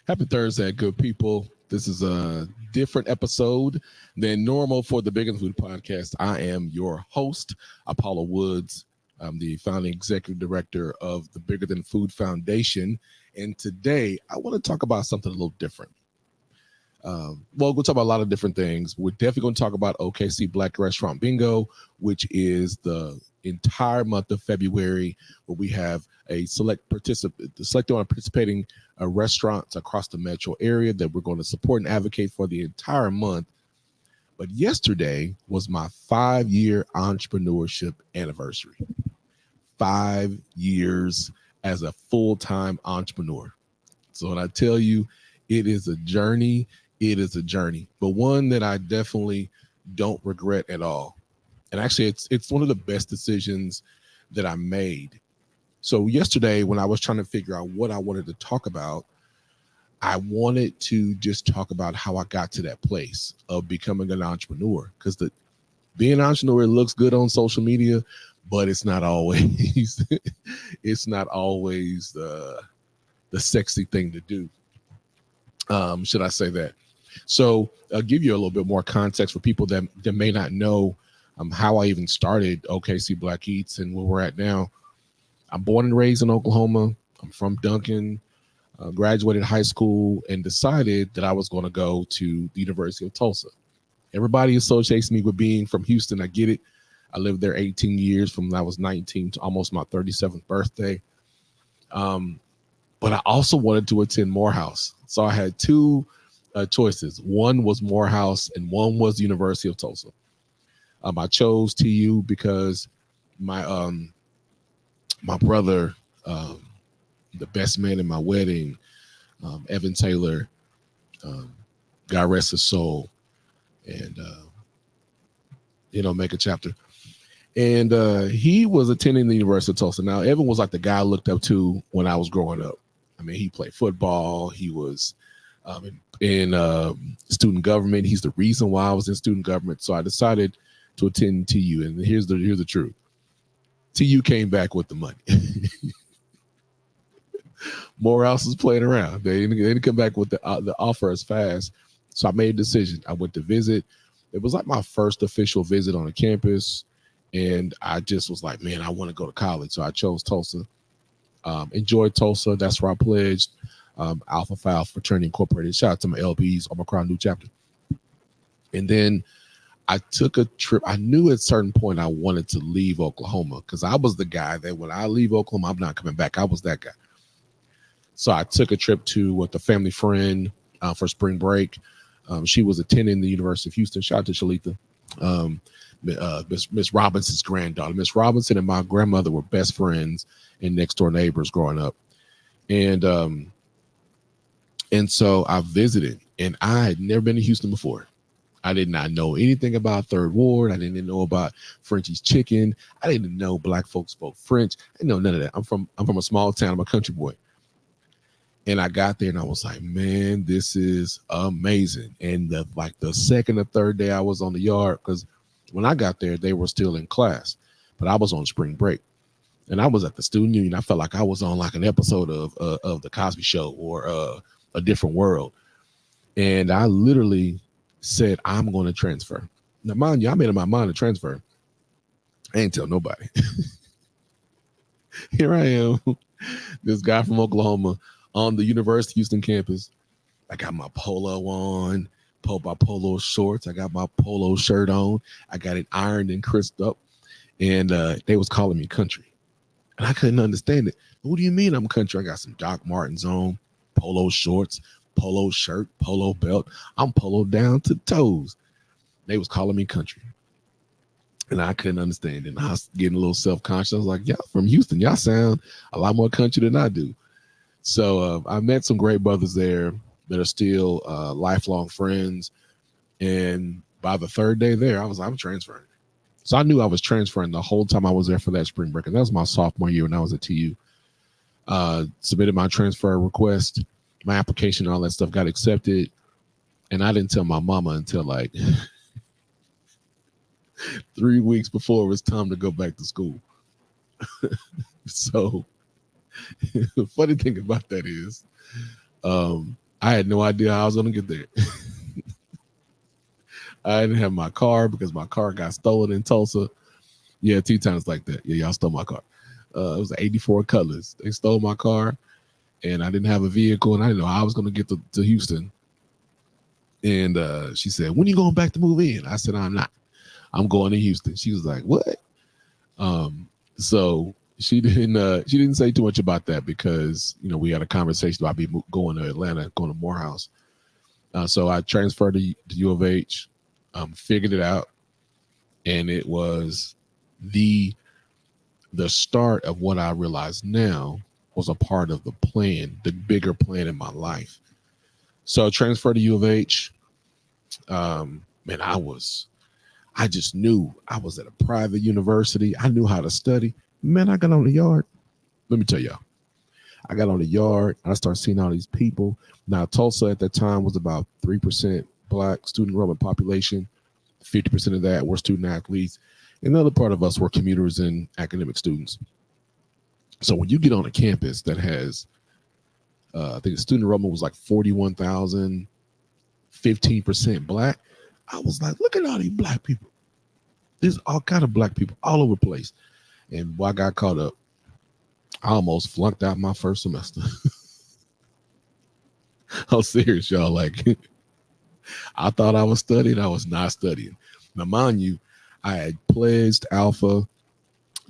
Happy Thursday, good people. This is a different episode than normal for the Bigger Than Food podcast. I am your host, Apollo Woods. I'm the founding executive director of the Bigger Than Food Foundation. And today I want to talk about something a little different. We'll talk about a lot of different things. We're definitely going to talk about OKC Black Restaurant Bingo, which is the entire month of February, where we have a select on participating restaurants across the metro area that we're going to support and advocate for the entire month. But yesterday was my 5-year entrepreneurship anniversary. 5 years as a full-time entrepreneur. So when I tell you, it is a journey. It is a journey, but one that I definitely don't regret at all. And actually, it's one of the best decisions that I made. So yesterday, when I was trying to figure out what I wanted to talk about, I wanted to just talk about how I got to that place of becoming an entrepreneur. Because being an entrepreneur looks good on social media, but it's not always the sexy thing to do. Should I say that? So I'll give you a little bit more context for people that may not know how I even started OKC Black Eats and where we're at now. I'm born and raised in Oklahoma. I'm from Duncan, graduated high school, and decided that I was going to go to the University of Tulsa. Everybody associates me with being from Houston. I get it. I lived there 18 years from when I was 19 to almost my 37th birthday. But I also wanted to attend Morehouse. So I had two choices. One was Morehouse and one was the University of Tulsa. I chose TU because my brother, the best man in my wedding, Evan Taylor, God rest his soul, and make a chapter. And he was attending the University of Tulsa. Now, Evan was like the guy I looked up to when I was growing up. I mean, he played football. He was in student government. He's the reason why I was in student government. So I decided to attend TU. And here's the truth. TU came back with the money. Morehouse was playing around. They didn't come back with the offer as fast. So I made a decision. I went to visit. It was like my first official visit on a campus. And I just was like, man, I want to go to college. So I chose Tulsa. Enjoyed Tulsa. That's where I pledged. Alpha Phi Fraternity Incorporated. Shout out to my LBs, Omicron New Chapter. And then I took a trip. I knew at a certain point I wanted to leave Oklahoma because I was the guy that when I leave Oklahoma, I'm not coming back. I was that guy. So I took a trip with a family friend for spring break. She was attending the University of Houston. Shout out to Shalita. Miss Robinson's granddaughter. Miss Robinson and my grandmother were best friends and next door neighbors growing up. And so I visited, and I had never been to Houston before. I did not know anything about Third Ward. I didn't know about Frenchie's Chicken. I didn't know black folks spoke French. I didn't know none of that. I'm from a small town. I'm a country boy. And I got there and I was like, man, this is amazing. And the second or third day I was on the yard, because when I got there, they were still in class, but I was on spring break. And I was at the student union. I felt like I was on like an episode of the Cosby Show or A Different World. And I literally said, I'm going to transfer. Now, mind you, I made up my mind to transfer. I ain't tell nobody. Here I am, this guy from Oklahoma on the University of Houston campus. I got my polo on, my polo shorts. I got my polo shirt on. I got it ironed and crisped up. And they was calling me country. And I couldn't understand it. What do you mean I'm country? I got some Doc Martens on, polo shorts, polo shirt, polo belt. I'm poloed down to toes. They was calling me country. And I couldn't understand it. And I was getting a little self-conscious. I was like, y'all from Houston, y'all sound a lot more country than I do. So I met some great brothers there that are still lifelong friends. And by the third day there, I'm transferring. So I knew I was transferring the whole time I was there for that spring break. And that was my sophomore year when I was at TU. Submitted my transfer request, my application, all that stuff got accepted. And I didn't tell my mama until like 3 weeks before it was time to go back to school. So the funny thing about that is I had no idea how I was going to get there. I didn't have my car because my car got stolen in Tulsa. Yeah, T-Town's like that. Yeah, y'all stole my car. It was 84 Cutlass. They stole my car, and I didn't have a vehicle, and I didn't know how I was going to get to Houston. And she said, "When are you going back to move in?" I said, "I'm not. I'm going to Houston." She was like, "What?" So she didn't say too much about that because we had a conversation about me going to Atlanta, going to Morehouse. So I transferred to U of H, figured it out, and it was the start of what I realize now was a part of the plan, the bigger plan in my life. So I transferred to U of H. Man, I just knew I was at a private university. I knew how to study. Man, I got on the yard. Let me tell y'all, I got on the yard and I started seeing all these people. Now, Tulsa at that time was about 3% Black student enrollment population. 50% of that were student athletes. And the other part of us were commuters and academic students. So when you get on a campus that has, I think the student enrollment was like 41,000, 15% Black, I was like, look at all these Black people. There's all kind of Black people all over the place. And I got caught up. I almost flunked out my first semester. I'm serious, y'all. Like, I thought I was studying. I was not studying. Now, mind you, I had pledged Alpha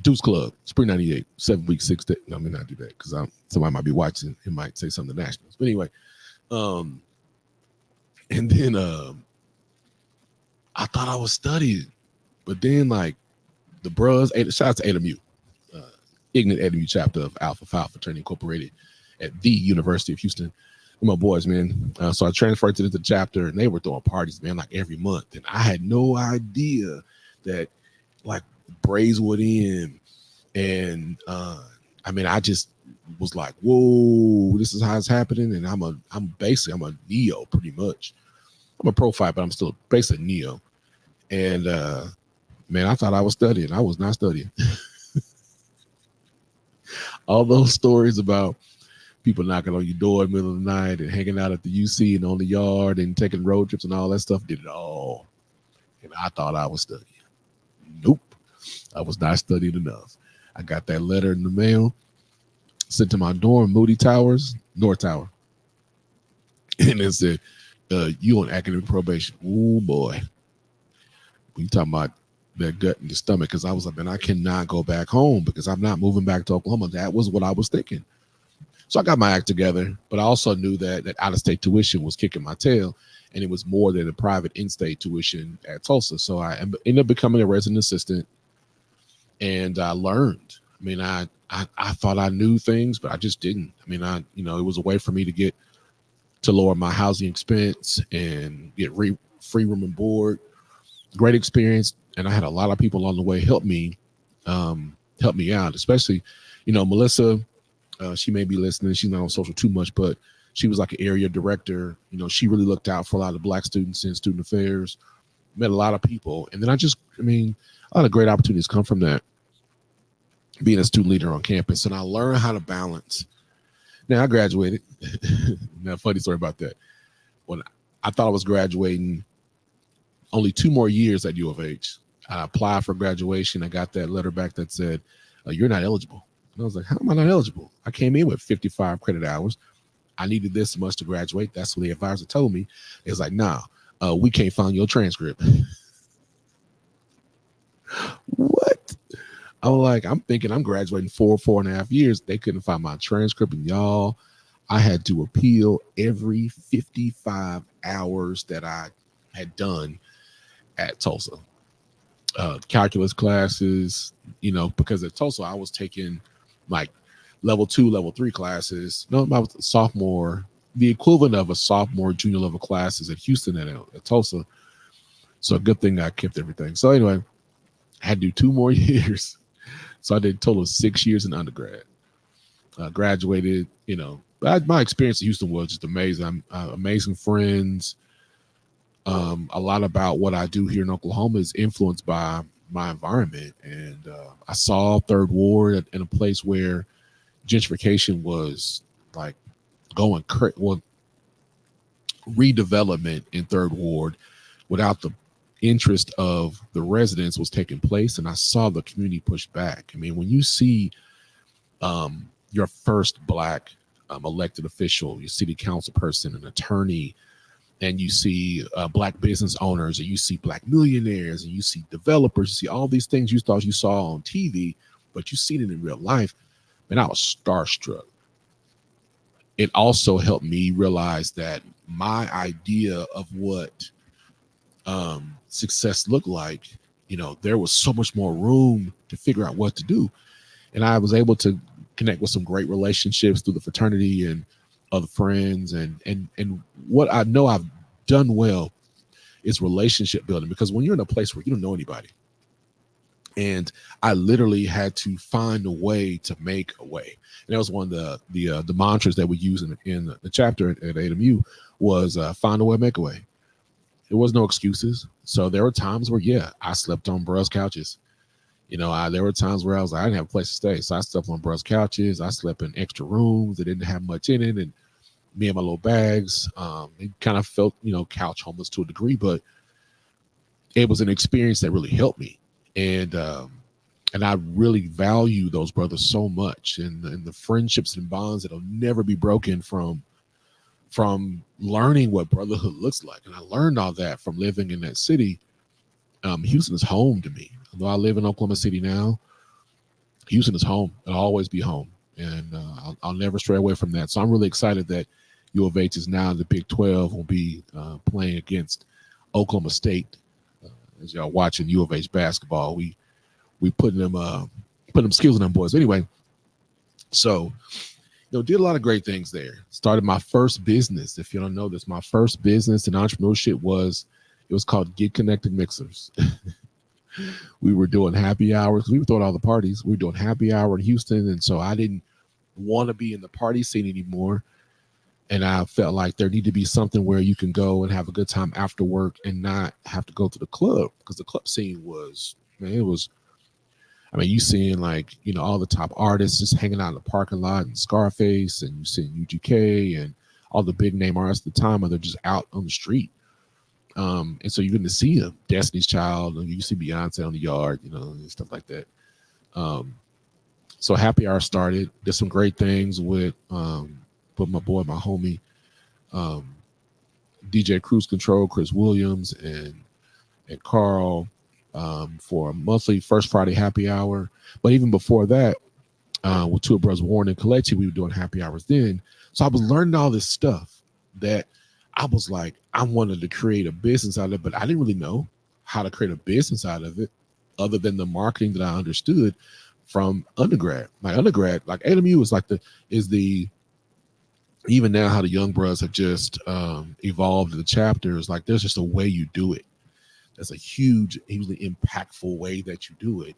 Deuce Club, Spring 98, 7 weeks, 6 days. No, I may not do that because somebody might be watching and might say something to Nationals. But anyway, and then I thought I was studying. But then, like, the bros, shout out to AMU, Ignorant AMU chapter of Alpha Phi Fraternity Incorporated at the University of Houston. My boys, man. So I transferred to the chapter, and they were throwing parties, man, like every month. And I had no idea that, like, Braeswood Inn, and I just was like, whoa, this is how it's happening. And I'm a neo, pretty much. I'm a profile, but I'm still basically neo. And man, I thought I was studying. I was not studying. All those stories about people knocking on your door in the middle of the night and hanging out at the UC and on the yard and taking road trips and all that stuff did it all. And I thought I was studying. Nope. I was not studying enough. I got that letter in the mail, sent to my dorm, Moody Towers, North Tower. And it said, you on academic probation. Oh, boy. You talking about that gut in the stomach, because I was like, man, I cannot go back home because I'm not moving back to Oklahoma. That was what I was thinking. So I got my act together, but I also knew that out-of-state tuition was kicking my tail, and it was more than a private in-state tuition at Tulsa. So I ended up becoming a resident assistant, and I learned. I mean, I thought I knew things, but I just didn't. I mean, it was a way for me to lower my housing expense and get free room and board. Great experience, and I had a lot of people along the way help me out, especially, Melissa. She may be listening. She's not on social too much, but she was like an area director. She really looked out for a lot of Black students in student affairs. Met a lot of people, and then a lot of great opportunities come from that. Being a student leader on campus, and I learned how to balance. Now I graduated. Now, funny story about that. When I thought I was graduating, only 2 more years at U of H. I applied for graduation. I got that letter back that said, you're not eligible. And I was like, how am I not eligible? I came in with 55 credit hours. I needed this much to graduate. That's what the advisor told me. It's like, nah, we can't find your transcript. What? I'm thinking I'm graduating 4.5 years. They couldn't find my transcript. And y'all, I had to appeal every 55 hours that I had done at Tulsa. Calculus classes, because at Tulsa I was taking like level 2, level 3 classes. No, I was a sophomore, the equivalent of a sophomore, junior level classes at Houston and at Tulsa. So a good thing I kept everything. So anyway, I had to do 2 more years. So I did a total of 6 years in undergrad. Graduated, my experience at Houston was just amazing. Amazing friends. A lot about what I do here in Oklahoma is influenced by my environment. And I saw Third Ward in a place where gentrification was like going crazy. Well, redevelopment in Third Ward without the interest of the residents was taking place, and I saw the community push back. I mean, when you see your first black elected official, your city council person, an attorney, and you see black business owners, and you see black millionaires, and you see developers, you see all these things you thought you saw on TV, but you see it in real life, and I was starstruck. It also helped me realize that my idea of what success looked like, there was so much more room to figure out what to do. And I was able to connect with some great relationships through the fraternity and other friends. And what I know I've done well is relationship building, because when you're in a place where you don't know anybody, and I literally had to find a way to make a way. And that was one of the mantras that we use in the chapter at AMU was find a way, make a way. There was no excuses. So there were times where, I slept on bruh's couches. There were times where I was like, I didn't have a place to stay. So I slept on bruh's couches. I slept in extra rooms that didn't have much in it. And me and my little bags, it kind of felt, couch homeless to a degree, but it was an experience that really helped me. And I really value those brothers so much, and the friendships and bonds that'll never be broken from learning what brotherhood looks like. And I learned all that from living in that city. Houston is home to me. Although I live in Oklahoma City now, Houston is home. It'll always be home, and I'll never stray away from that. So I'm really excited that U of H is now in the Big 12. Will be playing against Oklahoma State. As y'all watching U of H basketball, we putting them skills in them boys. Anyway, so did a lot of great things there. Started my first business. If you don't know this, my first business in entrepreneurship was called Get Connected Mixers. We were doing happy hours. We were throwing all the parties. We were doing happy hour in Houston, and so I didn't want to be in the party scene anymore. And I felt like there needed to be something where you can go and have a good time after work and not have to go to the club, because the club scene was, you seeing all the top artists just hanging out in the parking lot, and Scarface, and you seeing UGK and all the big name artists at the time, and they're just out on the street. And so you're going to see them, Destiny's Child, and you see Beyonce on the yard, and stuff like that. So happy hour started, did some great things with my homie, DJ Cruise Control, Chris Williams, and Carl, for a monthly First Friday happy hour. But even before that, with two of brothers, Warren and Kalechi, we were doing happy hours then. So I was learning all this stuff that I was like, I wanted to create a business out of it, but I didn't really know how to create a business out of it other than the marketing that I understood from undergrad. My undergrad, like AMU is the even now how the young brothers have just evolved the chapters. Like there's just a way you do it. That's a hugely impactful way that you do it.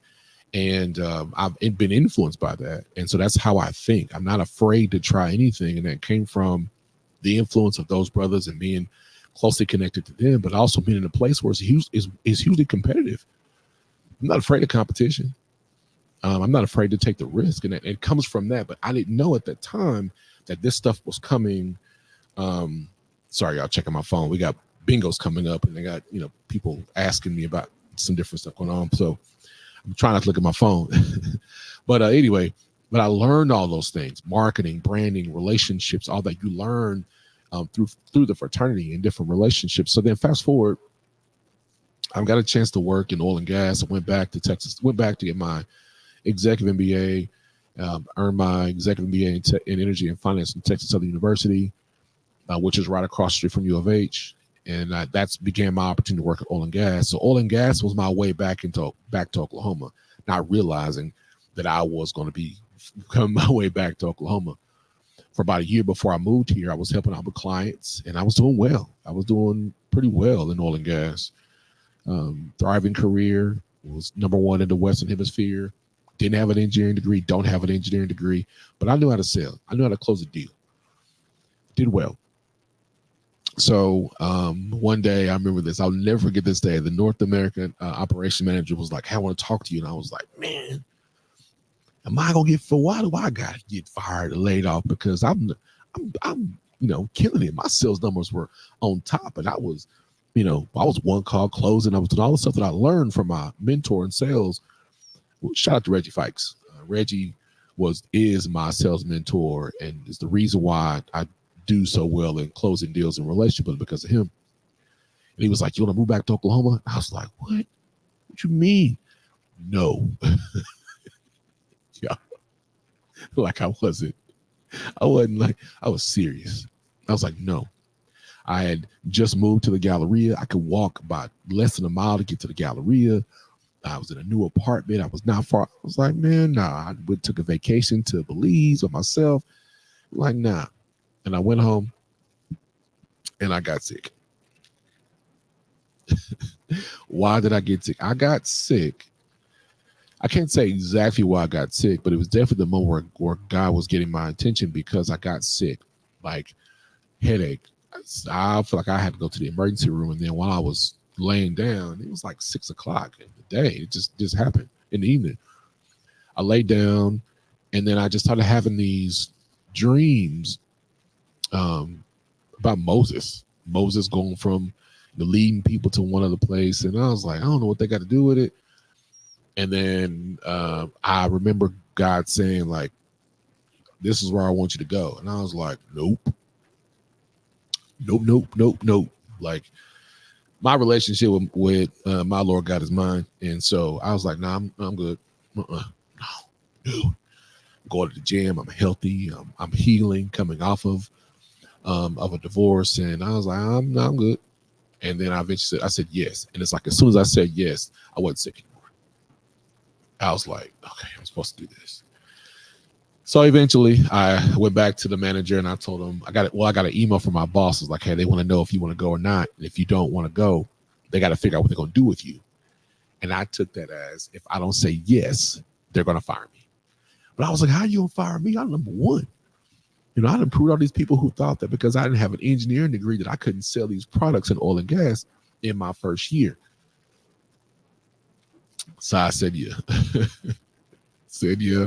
And I've been influenced by that. And so that's how I think. I'm not afraid to try anything. And that came from the influence of those brothers and being closely connected to them, but also being in a place where it's hugely competitive. I'm not afraid of competition. I'm not afraid to take the risk. And it comes from that. But I didn't know at that time that this stuff was coming. Sorry, y'all, checking my phone. We got bingos coming up, and they got, people asking me about some different stuff going on. So I'm trying not to look at my phone. But anyway, I learned all those things: marketing, branding, relationships, all that you learn through the fraternity and different relationships. So then fast forward, I've got a chance to work in oil and gas. I went back to Texas, went back to get my executive MBA, earned my executive MBA in energy and finance from Texas Southern University, which is right across the street from U of H. And that's began my opportunity to work at oil and gas. So oil and gas was my way back to Oklahoma, not realizing that I was going to be coming my way back to Oklahoma. For about a year before I moved here, I was helping out with clients, and I was doing well. I was doing pretty well in oil and gas. Thriving career, was number one in the Western Hemisphere. Didn't have an engineering degree, don't have an engineering degree, but I knew how to sell. I knew how to close a deal. Did well. So one day, I remember this. I'll never forget this day. The North American operation manager was like, "Hey, I want to talk to you." And I was like, "Man, am I gonna get fired? Why do I gotta get fired or laid off? Because I'm killing it. My sales numbers were on top, and I was one call closing. I was doing all the stuff that I learned from my mentor in sales. Well, shout out to Reggie Fikes. Reggie is my sales mentor, and is the reason why I do so well in closing deals and relationships because of him. And he was like, "You want to move back to Oklahoma?" I was like, "What? What you mean?" No. Yeah. Like I wasn't like, I was serious. I was like, no. I had just moved to the Galleria. I could walk about less than a mile to get to the Galleria. I was in a new apartment. I was not far. I was like, man, nah. I took a vacation to Belize with myself. Like, nah. And I went home and I got sick. Why did I get sick? I got sick. I can't say exactly why I got sick, but it was definitely the moment where God was getting my attention because I got sick, like headache. I feel like I had to go to the emergency room, and then while I was laying down, it was like 6:00 in the day. It just happened in the evening. I laid down, and then I just started having these dreams about Moses going from leading people to one other place, and I was like, I don't know what they got to do with it. And then I remember God saying, like, this is where I want you to go. And I was like, nope. Like, my relationship with my Lord God is mine. And so I was like, nah, I'm good. No. Going to the gym. I'm healthy. I'm healing, coming off of a divorce. And I was like, I'm good. And then I eventually said yes. And it's like, as soon as I said yes, I wasn't sick anymore. I was like, okay, I'm supposed to do this. So eventually I went back to the manager and I told him, I got an email from my bosses like, hey, they want to know if you want to go or not. And if you don't want to go, they got to figure out what they're going to do with you. And I took that as, if I don't say yes, they're going to fire me. But I was like, how are you going to fire me? I'm number one. I done proved all these people who thought that because I didn't have an engineering degree that I couldn't sell these products in oil and gas in my first year. So I said, yeah. Said, yeah.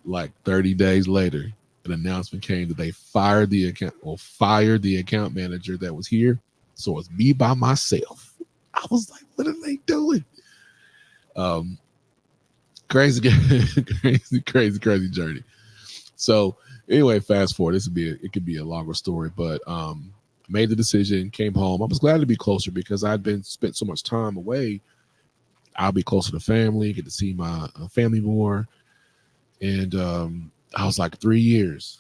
Like 30 days later, an announcement came that they fired the account manager that was here. So it's me by myself. I was like, what are they doing? Crazy journey. So anyway, fast forward. It could be a longer story, but made the decision, came home. I was glad to be closer because I'd spent so much time away. I'll be closer to family, get to see my family more. And I was like 3 years,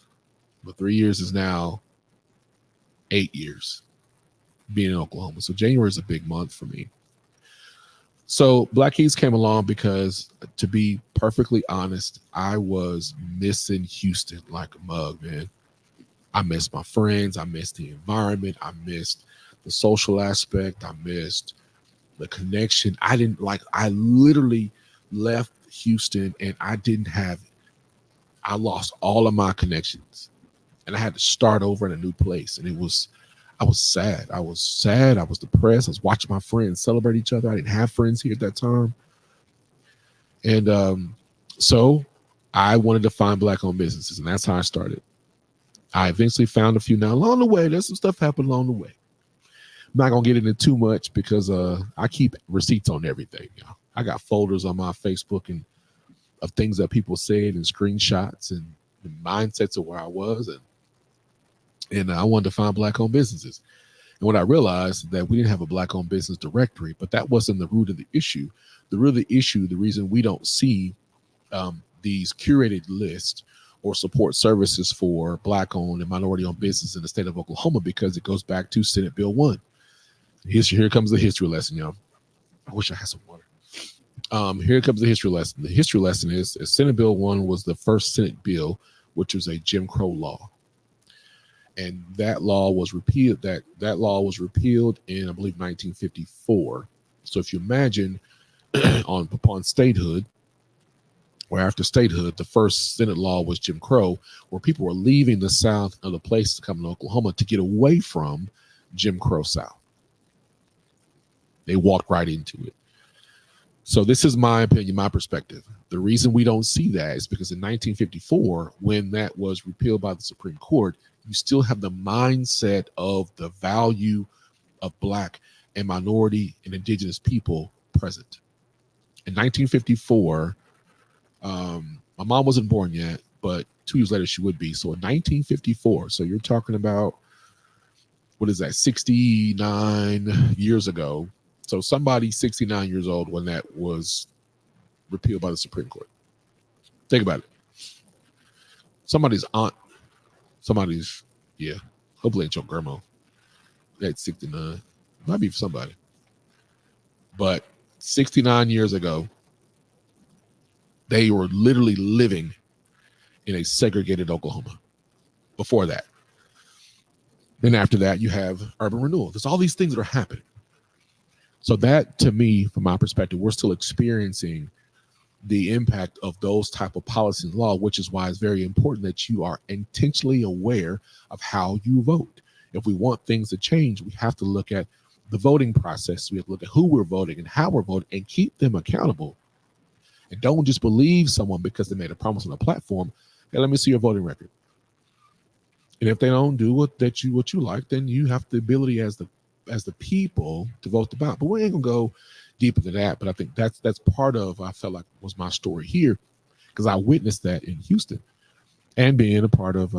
but 3 years is now 8 years being in Oklahoma. So January is a big month for me. So Black Eats came along because, to be perfectly honest, I was missing Houston like a mug, man. I missed my friends. I missed the environment. I missed the social aspect. I missed the connection. I literally left Houston and I lost all of my connections and I had to start over in a new place. And I was sad. I was depressed. I was watching my friends celebrate each other. I didn't have friends here at that time. And so I wanted to find Black-owned businesses, and that's how I started. I eventually found a few. Now, along the way, there's some stuff happened along the way. I'm not going to get into too much because I keep receipts on everything. I got folders on my Facebook and of things that people said and screenshots and mindsets of where I was. And I wanted to find Black-owned businesses. And when I realized that we didn't have a Black-owned business directory, but that wasn't the root of the issue. The root of the issue, the reason we don't see these curated lists or support services for Black-owned and minority-owned business in the state of Oklahoma, because it goes back to Senate Bill 1. Here comes the history lesson, y'all. I wish I had some water. Here comes the history lesson. The history lesson is Senate Bill 1 was the first Senate bill, which was a Jim Crow law. And that law was repealed. That law was repealed in, I believe, 1954. So if you imagine upon statehood, or after statehood, the first Senate law was Jim Crow, where people were leaving the South and other places to come to Oklahoma to get away from Jim Crow South. They walked right into it. So this is my opinion, my perspective. The reason we don't see that is because in 1954, when that was repealed by the Supreme Court, you still have the mindset of the value of Black and minority and indigenous people present. In 1954, my mom wasn't born yet, but 2 years later she would be. So in 1954, so you're talking about, what is that, 69 years ago. So somebody 69 years old when that was repealed by the Supreme Court. Think about it. Somebody's aunt, somebody's, yeah, hopefully it's your grandma. That's 69. Might be for somebody. But 69 years ago, they were literally living in a segregated Oklahoma. Before that. Then after that, you have urban renewal. There's all these things that are happening. So that, to me, from my perspective, we're still experiencing the impact of those type of policies and law, which is why it's very important that you are intentionally aware of how you vote. If we want things to change, we have to look at the voting process. We have to look at who we're voting and how we're voting and keep them accountable. And don't just believe someone because they made a promise on a platform. Hey, let me see your voting record. And if they don't do what you like, then you have the ability as the people to vote them out. But we ain't gonna go deep into that. But I think that's part of, I felt like, was my story here, because I witnessed that in Houston and being a part of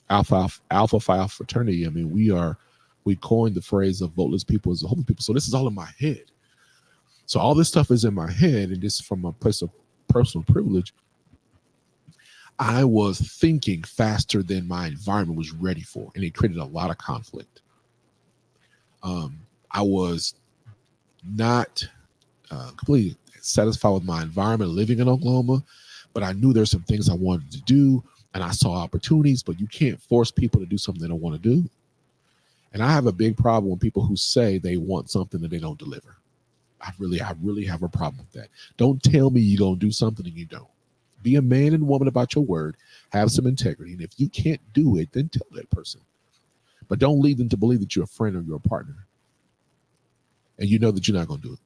Alpha Phi fraternity. I mean, we coined the phrase of voteless people as the homeless people. So this is all in my head. So all this stuff is in my head, and this from a place of personal privilege. I was thinking faster than my environment was ready for, and it created a lot of conflict. I was not completely satisfied with my environment living in Oklahoma, but I knew there's some things I wanted to do, and I saw opportunities, but you can't force people to do something they don't want to do. And I have a big problem with people who say they want something that they don't deliver. I really have a problem with that. Don't tell me you're going to do something and you don't. Be a man and woman about your word. Have some integrity. And if you can't do it, then tell that person. But don't lead them to believe that you're a friend or you're a partner. And you know that you're not going to do it.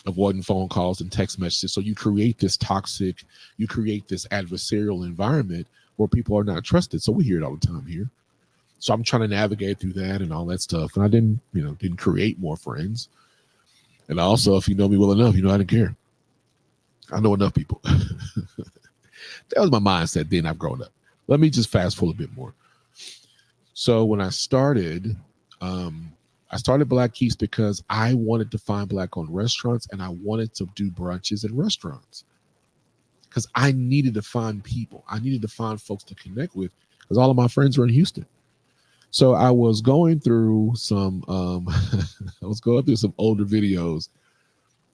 Avoiding phone calls and text messages. So you create this toxic, you create this adversarial environment where people are not trusted. So we hear it all the time here. So I'm trying to navigate through that and all that stuff. And I didn't create more friends. And also, if you know me well enough, you know I didn't care. I know enough people. That was my mindset then. I've grown up. Let me just fast forward a bit more. So when I started Black Eats because I wanted to find Black-owned restaurants, and I wanted to do brunches in restaurants because I needed to find people. I needed to find folks to connect with because all of my friends were in Houston. So I was going through some some older videos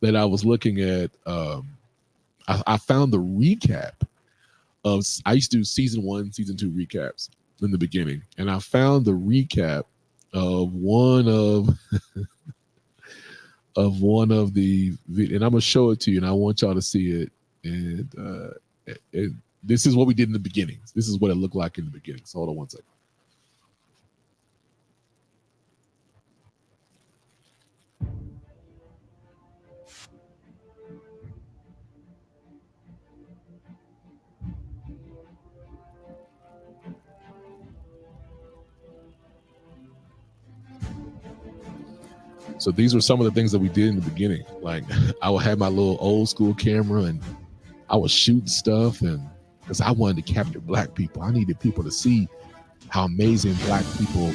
that I was looking at. I found the recap of, I used to do season 1, season 2 recaps in the beginning, and I found the recap of one of the, and I'm gonna show it to you, and I want y'all to see it. And this is what we did in the beginning. This is what it looked like in the beginning. So hold on one second. So these were some of the things that we did in the beginning. Like I would have my little old school camera and I was shooting stuff, and because I wanted to capture Black people. I needed people to see how amazing Black people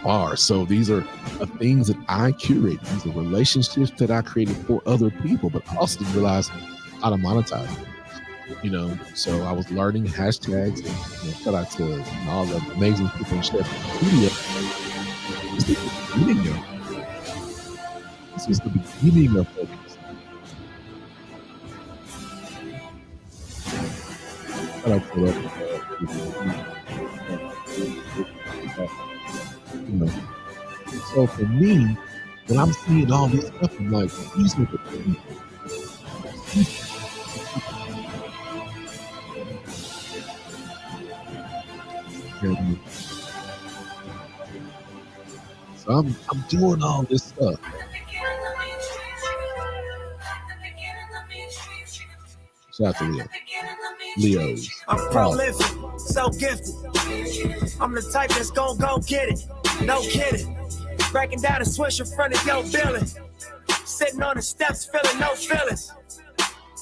are. So these are the things that I curate. These are relationships that I created for other people, but I also didn't realize how to monetize it. So I was learning hashtags, and shout out to all the amazing people in Chef Media. This is the beginning of focus. So for me, when I'm seeing all this stuff, I'm like, these are the people. So I'm doing all this stuff. Shout out to Leo's. I'm prolific, so gifted. I'm the type that's gon' go get it. No kidding. Breaking down a swish in front of your building. Sitting on the steps feeling no feelings.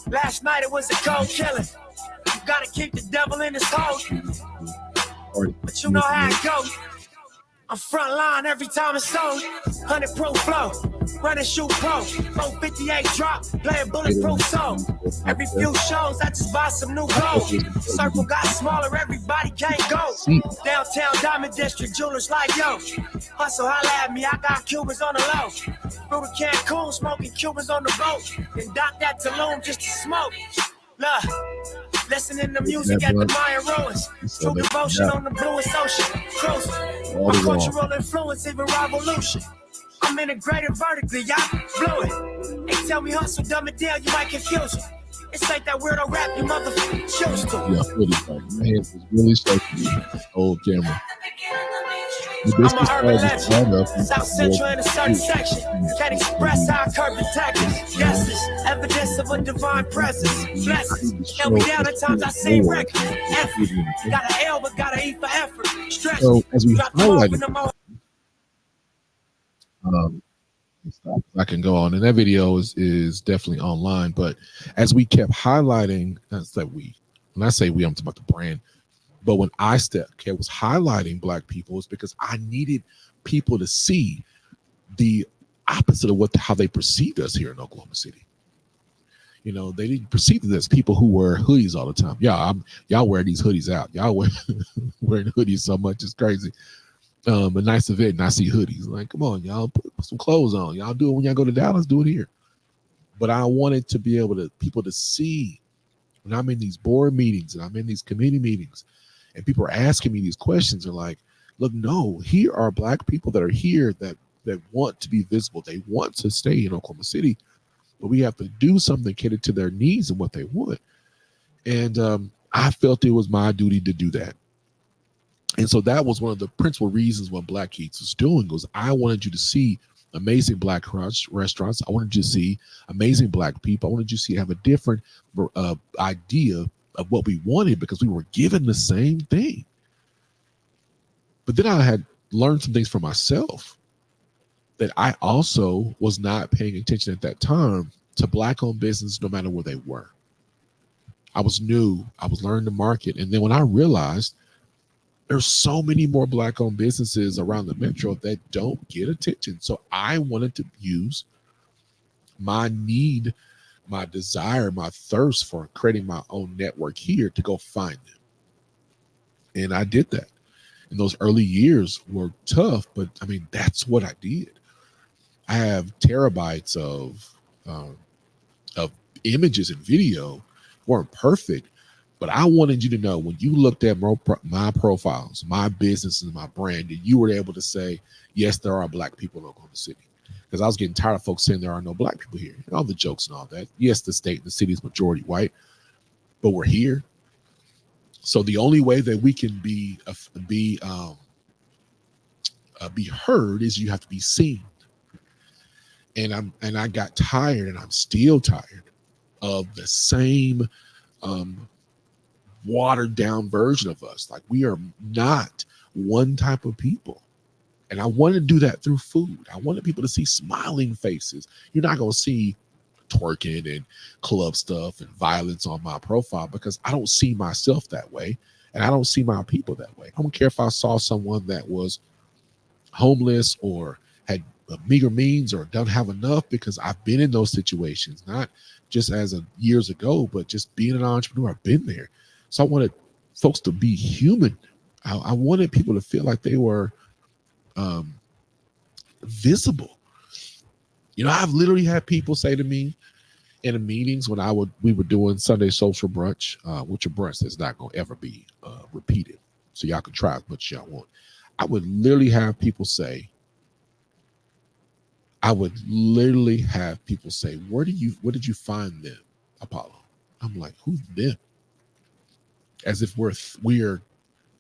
Last night it was a cold killing. You gotta keep the devil in his hole. But you know how it goes. I'm front line every time it's sold. 100 proof flow, running shoot pro. 458 drop, playing bulletproof soul. Every few shows, I just buy some new gold. Circle got smaller, everybody can't go. Downtown Diamond District, jewelers like yo. Hustle, holla at me, I got Cubans on the low. Through the Cancun, smoking Cubans on the boat. Then dock that Tulum just to smoke. Look. Listening to music at the Mayan ruins. True devotion on the bluest ocean. Cruising. My cultural influence, even revolution. I'm integrated vertically, y'all blow it. They tell me hustle, dumb it down, you might confuse you. It's like that weirdo rap you motherfucking choose to. Yeah, really funny. My hands was really shaking. Old camera. I'm a urban legend. South Central in a certain section. Can't express how I curb the tactics. Justice, evidence of a divine presence. Blessings. Held me down at times I see records. Effort. Got an L, but got an E for effort. Stretch. So as we highlighted, I can go on, and that video is definitely online. But as we kept highlighting, that's that we. When I say we, I'm talking about the brand. But when I was highlighting Black people, it's because I needed people to see the opposite of how they perceived us here in Oklahoma City. You know, they didn't perceive us as people who wear hoodies all the time. Yeah, y'all wear these hoodies out. Y'all wearing hoodies so much, it's crazy. A nice event and I see hoodies. Like, come on, y'all put some clothes on. Y'all do it when y'all go to Dallas, do it here. But I wanted to be able to people to see when I'm in these board meetings and I'm in these committee meetings and people are asking me these questions, are like, look, no, here are Black people that are here that want to be visible. They want to stay in Oklahoma City, but we have to do something catered to their needs and what they want. And I felt it was my duty to do that. And so that was one of the principal reasons what Black Eats was doing, was I wanted you to see amazing Black restaurants. I wanted you to see amazing Black people. I wanted you to see have a different idea of what we wanted, because we were given the same thing. But then I had learned some things for myself that I also was not paying attention at that time to Black-owned business, no matter where they were. I was new. I was learning the market. And then when I realized there's so many more Black-owned businesses around the Metro that don't get attention. So I wanted to use my need, my desire, my thirst for creating my own network here to go find them. And I did that. And those early years were tough, but I mean, that's what I did. I have terabytes of images and video. Weren't perfect, but I wanted you to know, when you looked at my profiles, my businesses, my brand, that you were able to say, yes, there are Black people in Oklahoma City. Because I was getting tired of folks saying there are no Black people here, and all the jokes and all that. Yes, the state and the city is majority white, but we're here. So the only way that we can be heard is you have to be seen. And I got tired, and I'm still tired of the same watered down version of us. Like, we are not one type of people. And I wanted to do that through food. I wanted people to see smiling faces. You're not going to see twerking and club stuff and violence on my profile, because I don't see myself that way. And I don't see my people that way. I don't care if I saw someone that was homeless or had meager means or don't have enough, because I've been in those situations, not just as of years ago, but just being an entrepreneur. I've been there. So I wanted folks to be human. I wanted people to feel like they were visible. You know, I've literally had people say to me in the meetings when we were doing Sunday social brunch, which a brunch that's not going to ever be repeated. So y'all can try as much as y'all want. I would literally have people say, where did you find them, Apollo? I'm like, who's them? As if we're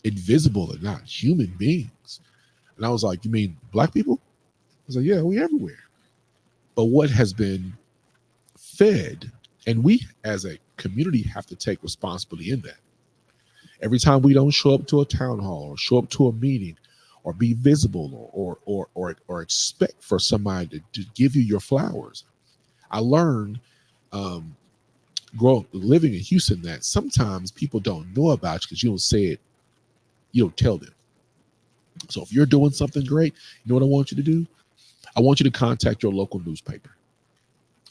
invisible and not human beings. And I was like, you mean Black people? I was like, yeah, we everywhere. But what has been fed, and we as a community have to take responsibility in that. Every time we don't show up to a town hall or show up to a meeting or be visible or expect for somebody to give you your flowers. I learned um, living in Houston that sometimes people don't know about you because you don't say it, you don't tell them. So if you're doing something great, you know what I want you to do? I want you to contact your local newspaper.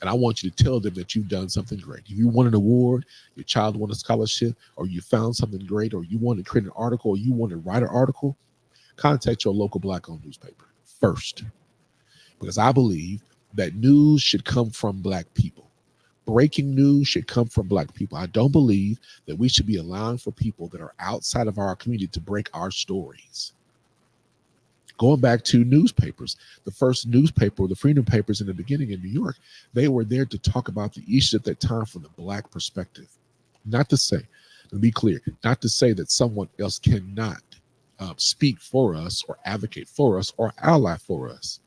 And I want you to tell them that you've done something great. If you won an award, your child won a scholarship, or you found something great, or you want to create an article, or you want to write an article, contact your local Black-owned newspaper first. Because I believe that news should come from Black people. Breaking news should come from Black people. I don't believe that we should be allowing for people that are outside of our community to break our stories. Going back to newspapers, the first newspaper, the Freedom Papers in the beginning in New York, they were there to talk about the issues at that time from the Black perspective. Not to say, to be clear, not to say that someone else cannot speak for us or advocate for us or ally for us.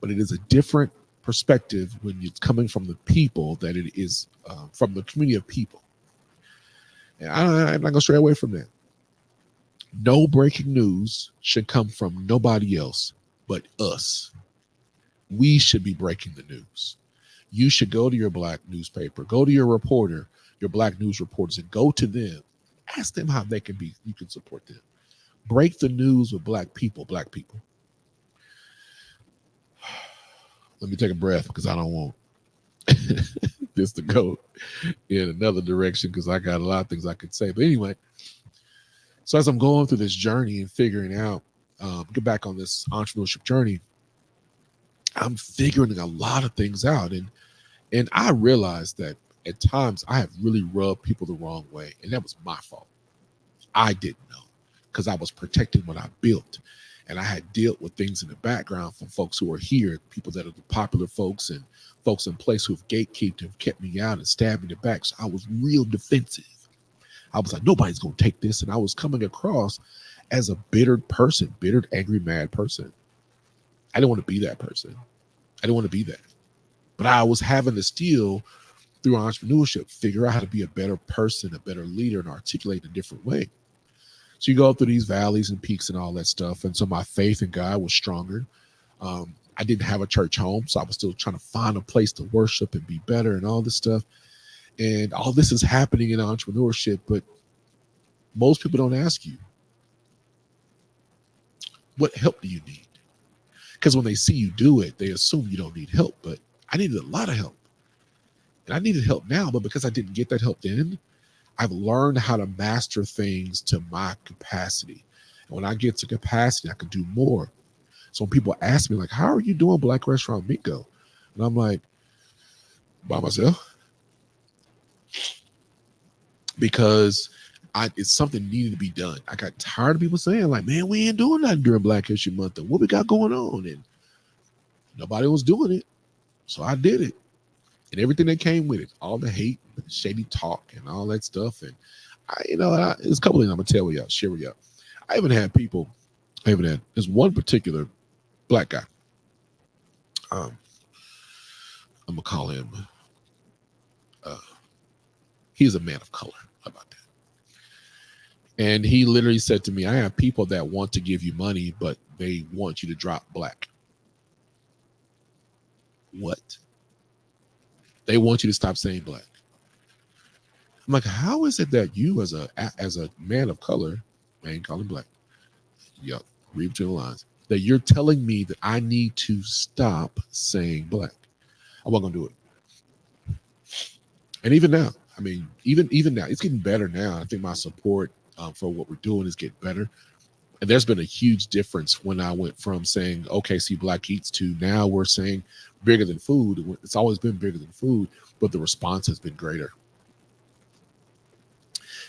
But it is a different perspective when it's coming from the people that it is from the community of people. And I'm not going to stray away from that. No breaking news should come from nobody else but us. We should be breaking the news. You should go to your Black newspaper, go to your reporter, your Black news reporters, and go to them. Ask them how they can be, you can support them. Break the news with Black people, Black people. Let me take a breath because I don't want this to go in another direction because I got a lot of things I could say. But anyway, so as I'm going through this journey and figuring out, get back on this entrepreneurship journey, I'm figuring a lot of things out. And I realized that at times I have really rubbed people the wrong way. And that was my fault. I didn't know because I was protecting what I built. And I had dealt with things in the background from folks who are here, people that are the popular folks and folks in place who've gatekeeped and kept me out and stabbed me in the back. So I was real defensive. I was like, nobody's going to take this. And I was coming across as a bittered person, bittered, angry, mad person. I didn't want to be that person. I didn't want to be that. But I was having to still, through entrepreneurship, figure out how to be a better person, a better leader, and articulate in a different way. So you go through these valleys and peaks and all that stuff. And so my faith in God was stronger. I didn't have a church home, so I was still trying to find a place to worship and be better and all this stuff. And all this is happening in entrepreneurship, but most people don't ask you, what help do you need? Because when they see you do it, they assume you don't need help. But I needed a lot of help. And I needed help now, but because I didn't get that help then, I've learned how to master things to my capacity. And when I get to capacity, I can do more. So when people ask me, like, how are you doing Black Restaurant Bingo? And I'm like, by myself. Because it's something needed to be done. I got tired of people saying, like, man, we ain't doing nothing during Black History Month. And what we got going on? And nobody was doing it. So I did it. And everything that came with it, all the hate, shady talk, and all that stuff. And there's a couple of things I'm gonna share with y'all. I even had there's one particular Black guy. I'm gonna call him. He's a man of color. How about that? And he literally said to me, "I have people that want to give you money, but they want you to drop Black." What? They want you to stop saying Black. I'm like, how is it that you as a man of color, I ain't calling Black, yup, read between the lines, that you're telling me that I need to stop saying Black? I wasn't gonna do it. And even now, I mean, even now, it's getting better now. I think my support for what we're doing is getting better. And there's been a huge difference when I went from saying OKC Black Eats to now we're saying bigger than food. It's always been bigger than food, but the response has been greater.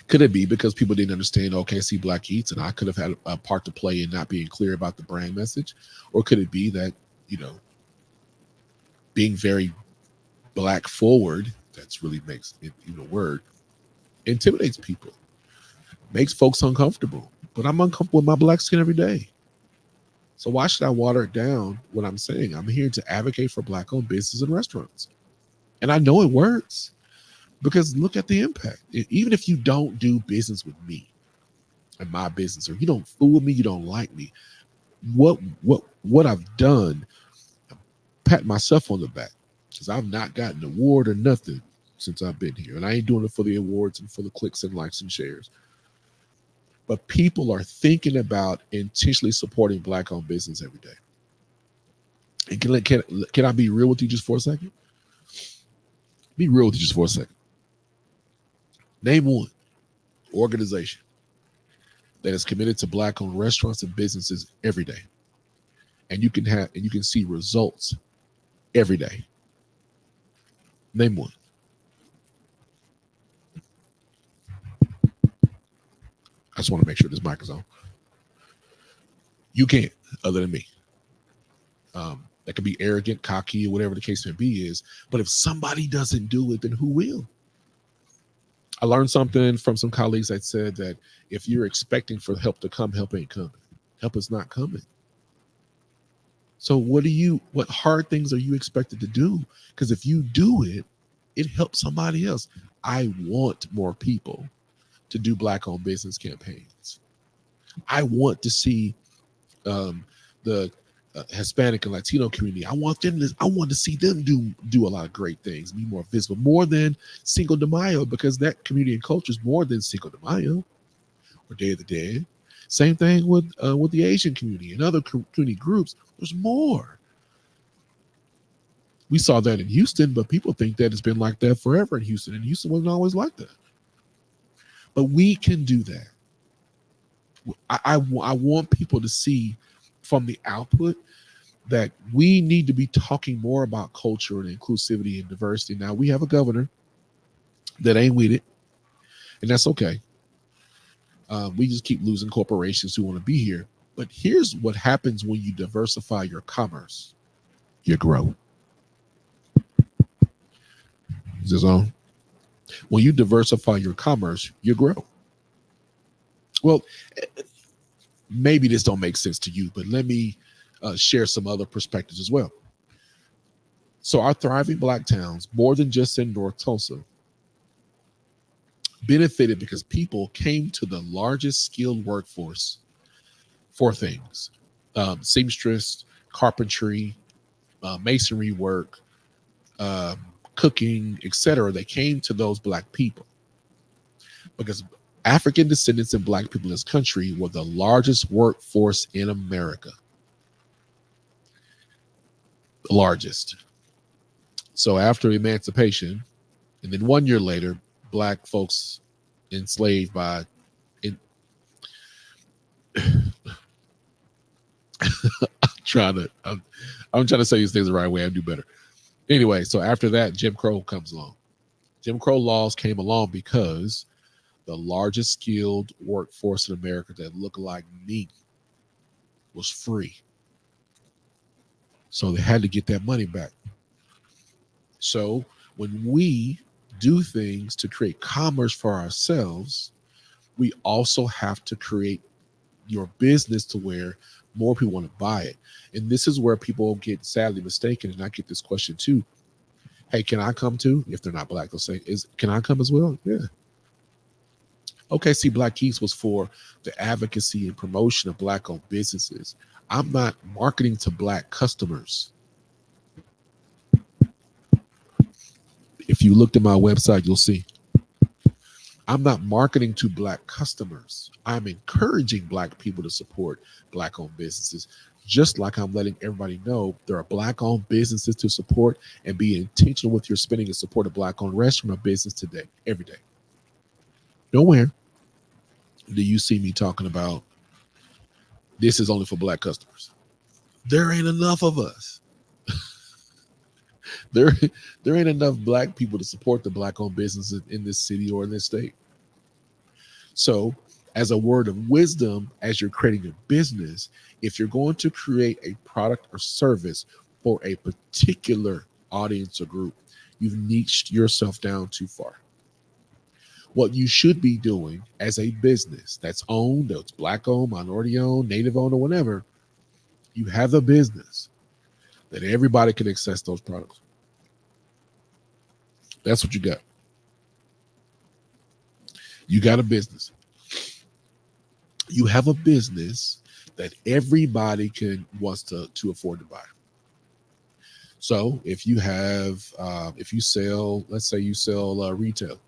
Could it be because people didn't understand OKC Black Eats and I could have had a part to play in not being clear about the brand message? Or could it be that, being very Black forward, that's really makes it even a word, intimidates people, makes folks uncomfortable. But I'm uncomfortable with my Black skin every day. So why should I water it down what I'm saying? I'm here to advocate for Black-owned businesses and restaurants. And I know it works. Because look at the impact. Even if you don't do business with me and my business, or you don't fool with me, you don't like me, what I've done, pat myself on the back, because I've not gotten an award or nothing since I've been here. And I ain't doing it for the awards and for the clicks and likes and shares. But people are thinking about intentionally supporting Black-owned business every day. And can I be real with you just for a second? Be real with you just for a second. Name one organization that is committed to Black-owned restaurants and businesses every day, and you can see results every day. Name one. I just want to make sure this mic is on. You can't, other than me. That could be arrogant, cocky, or whatever the case may be is. But if somebody doesn't do it, then who will? I learned something from some colleagues that said that if you're expecting for help to come, help ain't coming. Help is not coming. So what hard things are you expected to do? Because if you do it, it helps somebody else. I want more people to do Black-owned business campaigns. I want to see the Hispanic and Latino community. I want to see them do a lot of great things, be more visible, more than Cinco de Mayo, because that community and culture is more than Cinco de Mayo or Day of the Dead. Same thing with the Asian community and other community groups. There's more. We saw that in Houston, but people think that it's been like that forever in Houston, and Houston wasn't always like that. But we can do that. I want people to see from the output that we need to be talking more about culture and inclusivity and diversity. Now, we have a governor that ain't with it, and that's okay. We just keep losing corporations who want to be here. But here's what happens when you diversify your commerce. You grow. Is this on? When you diversify your commerce, you grow. Well, maybe this don't make sense to you, but let me share some other perspectives as well. So our thriving Black towns, more than just in North Tulsa, benefited because people came to the largest skilled workforce for things: seamstress, carpentry, masonry work, cooking, etc. They came to those Black people because African descendants and Black people in this country were the largest workforce in America. The largest. So after emancipation, and then 1 year later, Black folks enslaved by I'm trying to say these things the right way. I do better. Anyway, so after that, Jim Crow comes along. Jim Crow laws came along because the largest skilled workforce in America that looked like me was free. So they had to get that money back. So when we do things to create commerce for ourselves, we also have to create your business to where more people want to buy it. And this is where people get sadly mistaken. And I get this question too. Hey, can I come too? If they're not Black, they'll say, can I come as well? Yeah. OKC Black Eats was for the advocacy and promotion of Black-owned businesses. I'm not marketing to Black customers. If you looked at my website, you'll see. I'm not marketing to Black customers. I'm encouraging Black people to support Black-owned businesses, just like I'm letting everybody know there are Black-owned businesses to support, and be intentional with your spending and support a Black-owned restaurant or business today, every day. Nowhere do you see me talking about this is only for Black customers. There ain't enough of us. There ain't enough Black people to support the Black-owned businesses in this city or in this state. So, as a word of wisdom, as you're creating a business, if you're going to create a product or service for a particular audience or group, you've niched yourself down too far. What you should be doing as a business that's owned, that's Black owned, minority owned, native owned, or whatever, you have a business that everybody can access those products. That's what you got. You got a business. You have a business that everybody can wants to afford to buy. So if you have, if you sell, let's say you sell retail,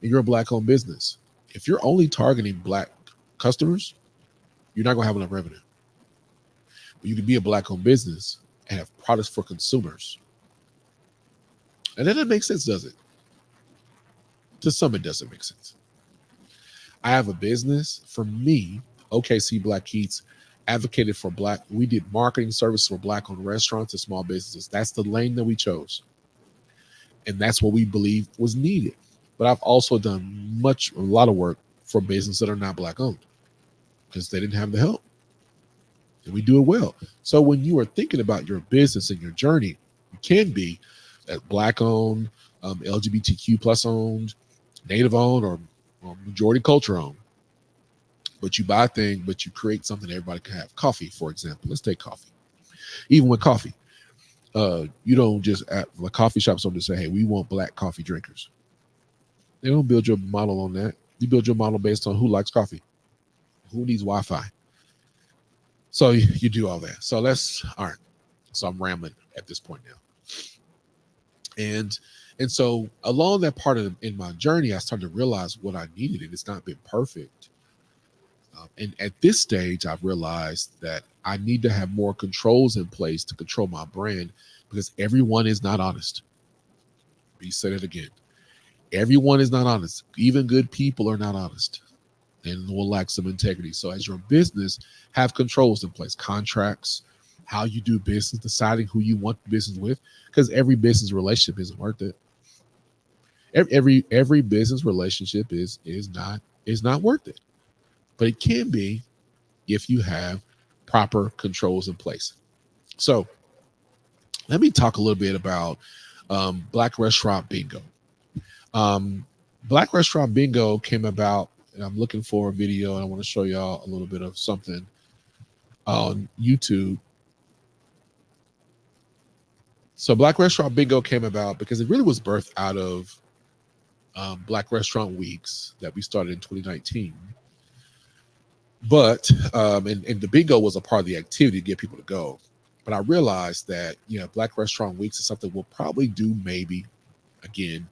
and you're a black-owned business, if you're only targeting black customers, you're not gonna have enough revenue. But you can be a black-owned business and have products for consumers, and then it makes sense, does it? To some, it doesn't make sense. I have a business. For me, OKC Black Eats advocated for black. We did marketing service for black-owned restaurants and small businesses. That's the lane that we chose, and that's what we believe was needed. But I've also done a lot of work for businesses that are not black-owned because they didn't have the help, and we do it well. So when you are thinking about your business and your journey, it can be that black-owned, LGBTQ plus owned, native owned, or majority culture owned. But you buy a thing, but you create something everybody can have. Coffee, for example. Let's take coffee. Even with coffee, you don't just at the coffee shops don't just say, "Hey, we want black coffee drinkers." They don't build your model on that. You build your model based on who likes coffee, who needs Wi-Fi. So you do all that. So all right. So I'm rambling at this point now. And so along that part in my journey, I started to realize what I needed, and it's not been perfect. And at this stage, I've realized that I need to have more controls in place to control my brand because everyone is not honest. We said it again. Everyone is not honest. Even good people are not honest and will lack some integrity. So as your business, have controls in place, contracts, how you do business, deciding who you want the business with, because every business relationship isn't worth it. Every business relationship is not worth it. But it can be if you have proper controls in place. So let me talk a little bit about Black Restaurant Bingo. Black Restaurant Bingo came about, and I'm looking for a video, and I want to show y'all a little bit of something on YouTube. So Black Restaurant Bingo came about because it really was birthed out of Black Restaurant Weeks that we started in 2019. But and the bingo was a part of the activity to get people to go. But I realized that Black Restaurant Weeks is something we'll probably do maybe again,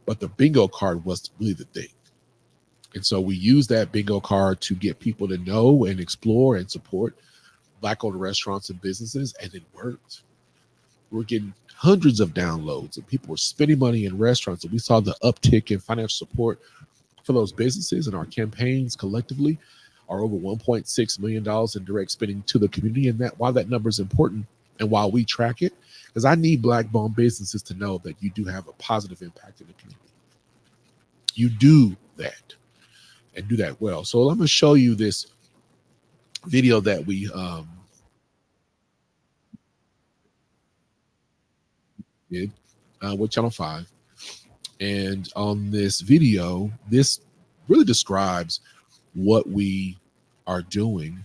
but the bingo card was really the thing. And so we used that bingo card to get people to know and explore and support Black-owned restaurants and businesses, and it worked. We're getting hundreds of downloads, and people were spending money in restaurants, and we saw the uptick in financial support for those businesses, and our campaigns collectively are over $1.6 million in direct spending to the community. And that why that number is important and why we track it, because I need Black-owned businesses to know that you do have a positive impact in the community. You do that and do that well. So I'm going to show you this video that we did with Channel 5. And on this video, this really describes what we are doing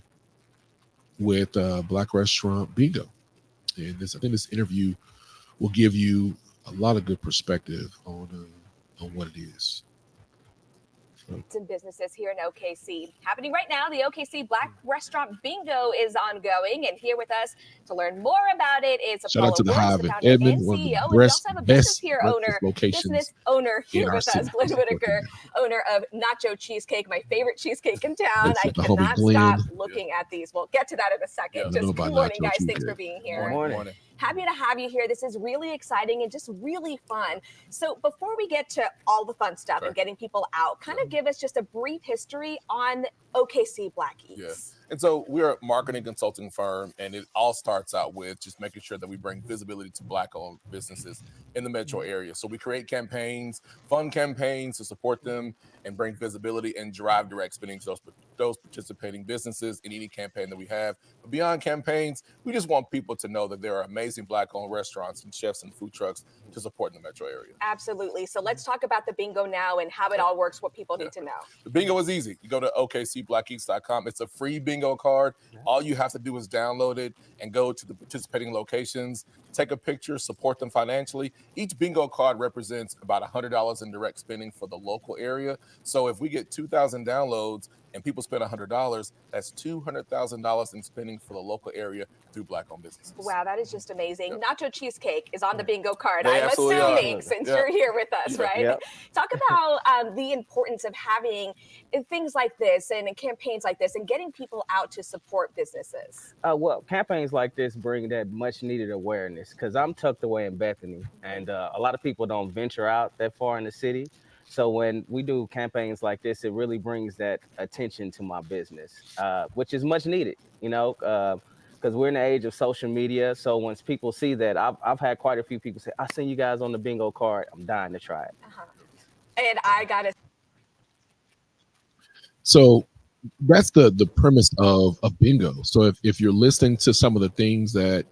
with Black Restaurant Bingo. And I think this interview will give you a lot of good perspective on what it is. And businesses here in OKC. Happening right now, the OKC Black Restaurant Bingo is ongoing, and here with us to learn more about it is Shout out to the Hive in Edmond, one of the CEO. We also have a business owner here with us, Glenn Whitaker, owner of Nacho Cheesecake, my favorite cheesecake in town. I cannot stop looking at these. We'll get to that in a second. Just good morning, guys. Thanks for being here. Good morning. Happy to have you here. This is really exciting and just really fun. So before we get to all the fun stuff and getting people out, kind of give us just a brief history on OKC Black Eats. Yeah. And so we're a marketing consulting firm, and it all starts out with just making sure that we bring visibility to Black-owned businesses in the metro area. So we create campaigns, fun campaigns to support them and bring visibility and drive direct spending to those participating businesses in any campaign that we have. But beyond campaigns, we just want people to know that there are amazing Black-owned restaurants and chefs and food trucks to support in the metro area. Absolutely. So let's talk about the bingo now and how it all works, what people need to know. The bingo is easy. You go to OKCBlackEats.com. It's a free bingo bingo card. All you have to do is download it and go to the participating locations, take a picture, support them financially. Each bingo card represents about $100 in direct spending for the local area. So if we get 2,000 downloads and people spend $100, that's $200,000 in spending for the local area through Black-owned businesses. Wow, that is just amazing. Yep. Nacho cheesecake is on the bingo card. They I'm assuming since you're here with us, right? Yep. Talk about the importance of having things like this and campaigns like this and getting people out to support businesses. Well, campaigns like this bring that much needed awareness because I'm tucked away in Bethany, and a lot of people don't venture out that far in the city. So when we do campaigns like this, it really brings that attention to my business, which is much needed, because we're in the age of social media. So once people see that, I've had quite a few people say, I seen you guys on the bingo card. I'm dying to try it. And I got to. So that's the premise of bingo. So if you're listening to some of the things that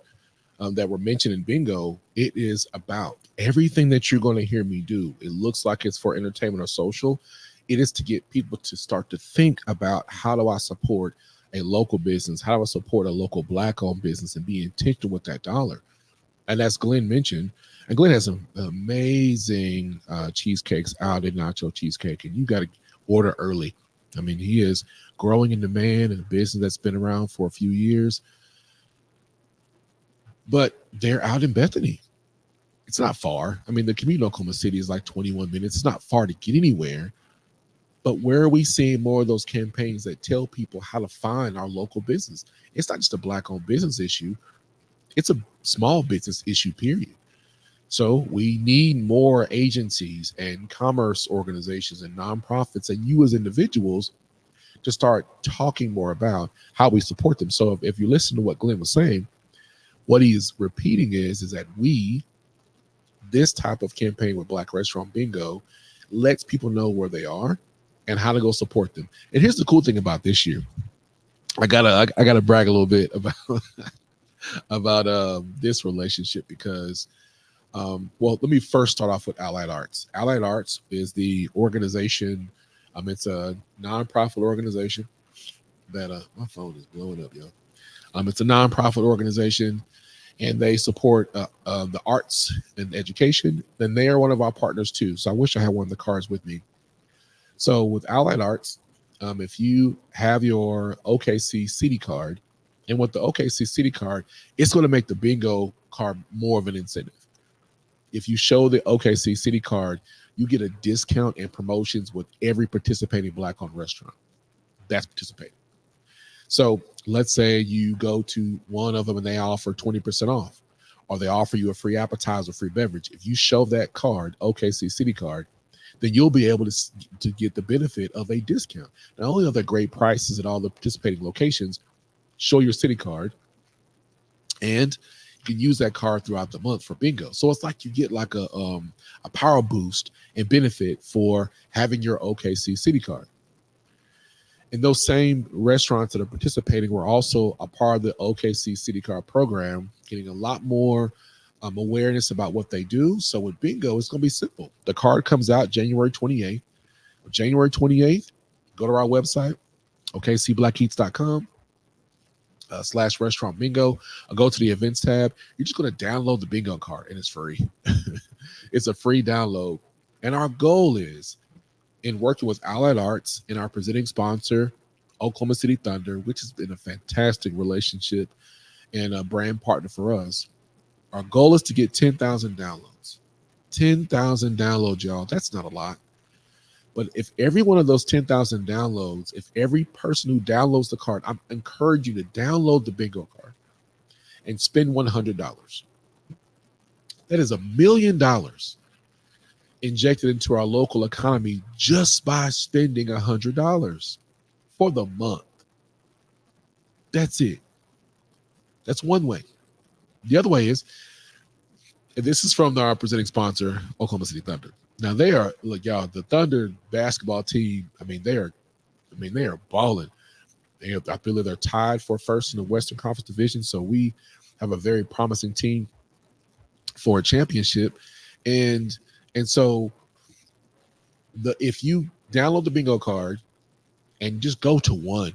were mentioned in bingo, it is about everything that you're going to hear me do. It looks like it's for entertainment or social. It is to get people to start to think about, how do I support a local business? How do I support a local Black-owned business and be intentional with that dollar? And as Glenn mentioned, and Glenn has some amazing cheesecakes out in Nacho Cheesecake, and you got to order early. I mean, he is growing in demand in a business that's been around for a few years. But they're out in Bethany. It's not far. I mean, the commute in Oklahoma City is like 21 minutes. It's not far to get anywhere. But where are we seeing more of those campaigns that tell people how to find our local business? It's not just a Black-owned business issue. It's a small business issue, period. So we need more agencies and commerce organizations and nonprofits and you as individuals to start talking more about how we support them. So if you listen to what Glenn was saying, what he's repeating is that this type of campaign with Black Restaurant Bingo lets people know where they are and how to go support them. And here's the cool thing about this year. I gotta brag a little bit about this relationship because, well, let me first start off with Allied Arts. Allied Arts is the organization. It's a nonprofit organization that my phone is blowing up, y'all. It's a nonprofit organization, and they support the arts and education. Then they are one of our partners too. So I wish I had one of the cards with me. So with Allied Arts, if you have your OKC City card, and with the OKC City card, it's going to make the bingo card more of an incentive. If you show the OKC City card, you get a discount and promotions with every participating Black-owned restaurant that's participating. So let's say you go to one of them and they offer 20% off, or they offer you a free appetizer, free beverage. If you show that card, OKC City card, then you'll be able to get the benefit of a discount. Not only are there great prices at all the participating locations, show your city card, and you can use that card throughout the month for bingo. So it's like you get like a power boost and benefit for having your OKC City card. And those same restaurants that are participating were also a part of the OKC City Card program, getting a lot more awareness about what they do. So with bingo, it's going to be simple. The card comes out January 28th. January 28th, go to our website, okcblackeats.com /restaurant bingo. Go to the events tab. You're just going to download the bingo card, and it's free. It's a free download. And our goal is, in working with Allied Arts and our presenting sponsor, Oklahoma City Thunder, which has been a fantastic relationship and a brand partner for us, our goal is to get 10,000 downloads. 10,000 downloads, y'all. That's not a lot. But if every one of those 10,000 downloads, if every person who downloads the card, I encourage you to download the bingo card and spend $100. That is $1 million injected into our local economy just by spending $100 for the month. That's it. That's one way. The other way is, and this is from our presenting sponsor, Oklahoma City Thunder. Now they are, look, y'all, the Thunder basketball team. They are balling. I believe they're tied for first in the Western Conference Division. So we have a very promising team for a championship. And so if you download the bingo card and just go to one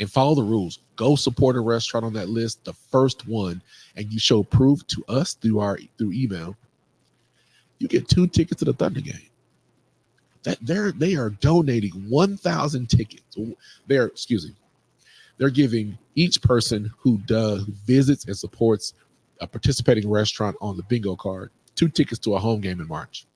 and follow the rules. Go support a restaurant on that list, the first one, and you show proof to us through email. You get 2 tickets to the Thunder game. They are donating 1,000 tickets. They're giving each person who visits and supports a participating restaurant on the bingo card 2 tickets to a home game in March.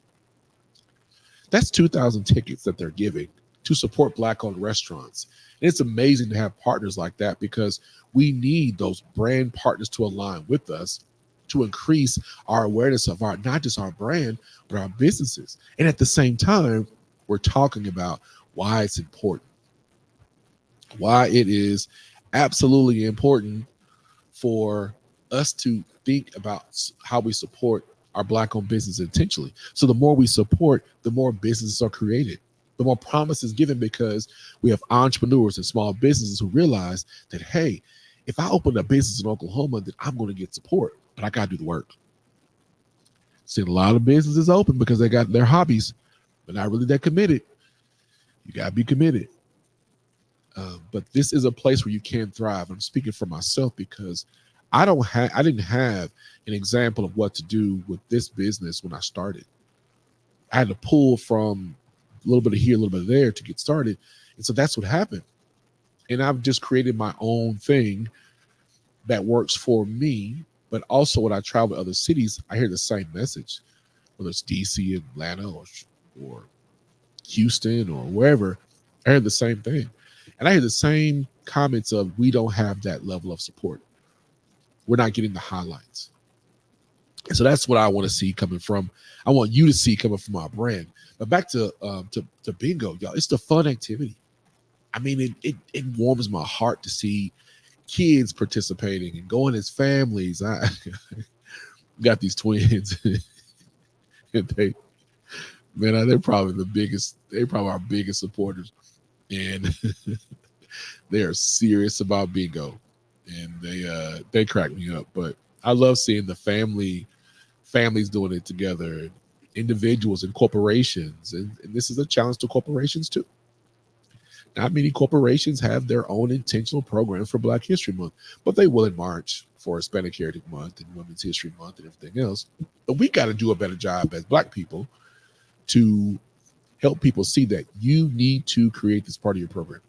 That's 2,000 tickets that they're giving to support Black-owned restaurants. And it's amazing to have partners like that, because we need those brand partners to align with us to increase our awareness of not just our brand, but our businesses. And at the same time, we're talking about why it's important, why it is absolutely important for us to think about how we support our Black-owned business intentionally. So the more we support, the more businesses are created, the more promises given, because we have entrepreneurs and small businesses who realize that, hey, if I open a business in Oklahoma, then I'm going to get support, but I got to do the work. See, a lot of businesses open because they got their hobbies, but not really that committed. You got to be committed. But this is a place where you can thrive. I'm speaking for myself because I didn't have an example of what to do with this business when I started. I had to pull from a little bit of here, a little bit of there to get started. And so that's what happened. And I've just created my own thing that works for me. But also when I travel to other cities, I hear the same message, whether it's DC, Atlanta, or Houston, or wherever. I hear the same thing. And I hear the same comments of, we don't have that level of support. We're not getting the highlights. And so that's what I want to see coming from. I want you to see coming from our brand. But back to bingo, y'all. It's the fun activity. I mean, it warms my heart to see kids participating and going as families. I got these twins, and they're probably our biggest supporters, and they are serious about bingo, and they crack me up. But I love seeing the families doing it together, individuals and corporations, and this is a challenge to corporations too. Not many corporations have their own intentional programs for Black History Month, but they will in March for Hispanic Heritage Month and Women's History Month and everything else. But we got to do a better job as Black people to help people see that you need to create this part of your program.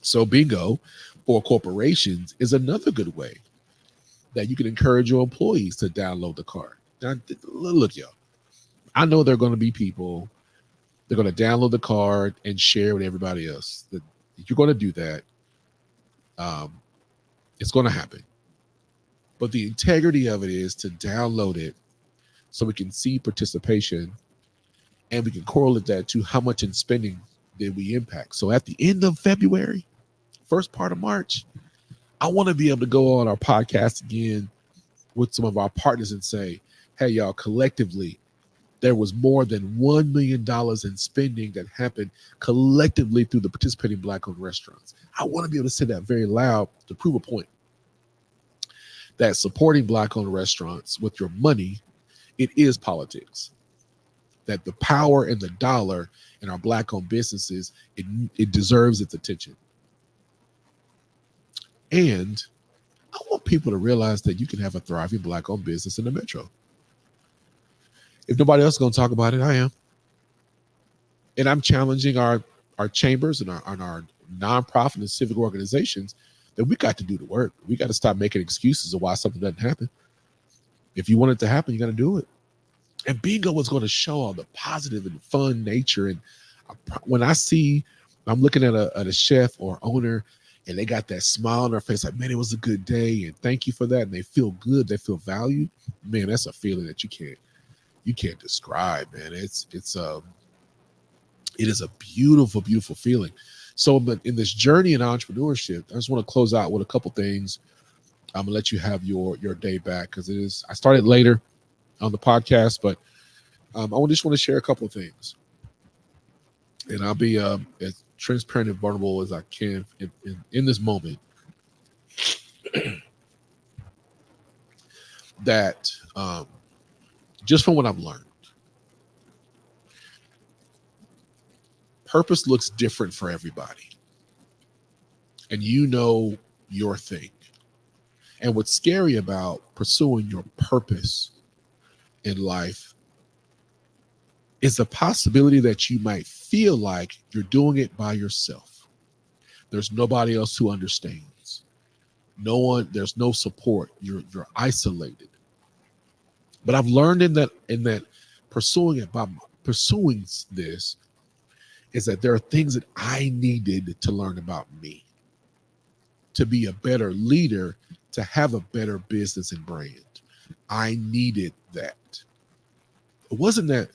So bingo for corporations is another good way that you can encourage your employees to download the card. Now, look, y'all, I know there are going to be people, they're going to download the card and share with everybody else. That you're going to do that. It's going to happen. But the integrity of it is to download it so we can see participation, and we can correlate that to how much in spending did we impact. So at the end of February, first part of March, I want to be able to go on our podcast again with some of our partners and say, hey, y'all, collectively, there was more than $1 million in spending that happened collectively through the participating Black-owned restaurants. I want to be able to say that very loud to prove a point that supporting Black-owned restaurants with your money, it is politics. That the power and the dollar in our Black-owned businesses, it deserves its attention. And I want people to realize that you can have a thriving Black-owned business in the Metro. If nobody else is going to talk about it, I am. And I'm challenging our chambers and our nonprofit and civic organizations that we got to do the work. We got to stop making excuses of why something doesn't happen. If you want it to happen, you got to do it. And bingo is going to show all the positive and fun nature. And when I'm looking at a chef or owner, and they got that smile on their face, like, man, it was a good day, and thank you for that. And they feel good, they feel valued. Man, that's a feeling that you can't describe, man. It is a beautiful, beautiful feeling. So in this journey in entrepreneurship, I just want to close out with a couple things. I'm gonna let you have your day back, because I started later on the podcast, but I just want to share a couple of things, and I'll be as transparent and vulnerable as I can in this moment. That just from what I've learned, purpose looks different for everybody. and you know your thing. And what's scary about pursuing your purpose in life is the possibility that you might feel like you're doing it by yourself. There's nobody else who understands. No one, there's no support. You're isolated. But I've learned in that pursuing this is that there are things that I needed to learn about me, to be a better leader, to have a better business and brand. I needed that. It wasn't that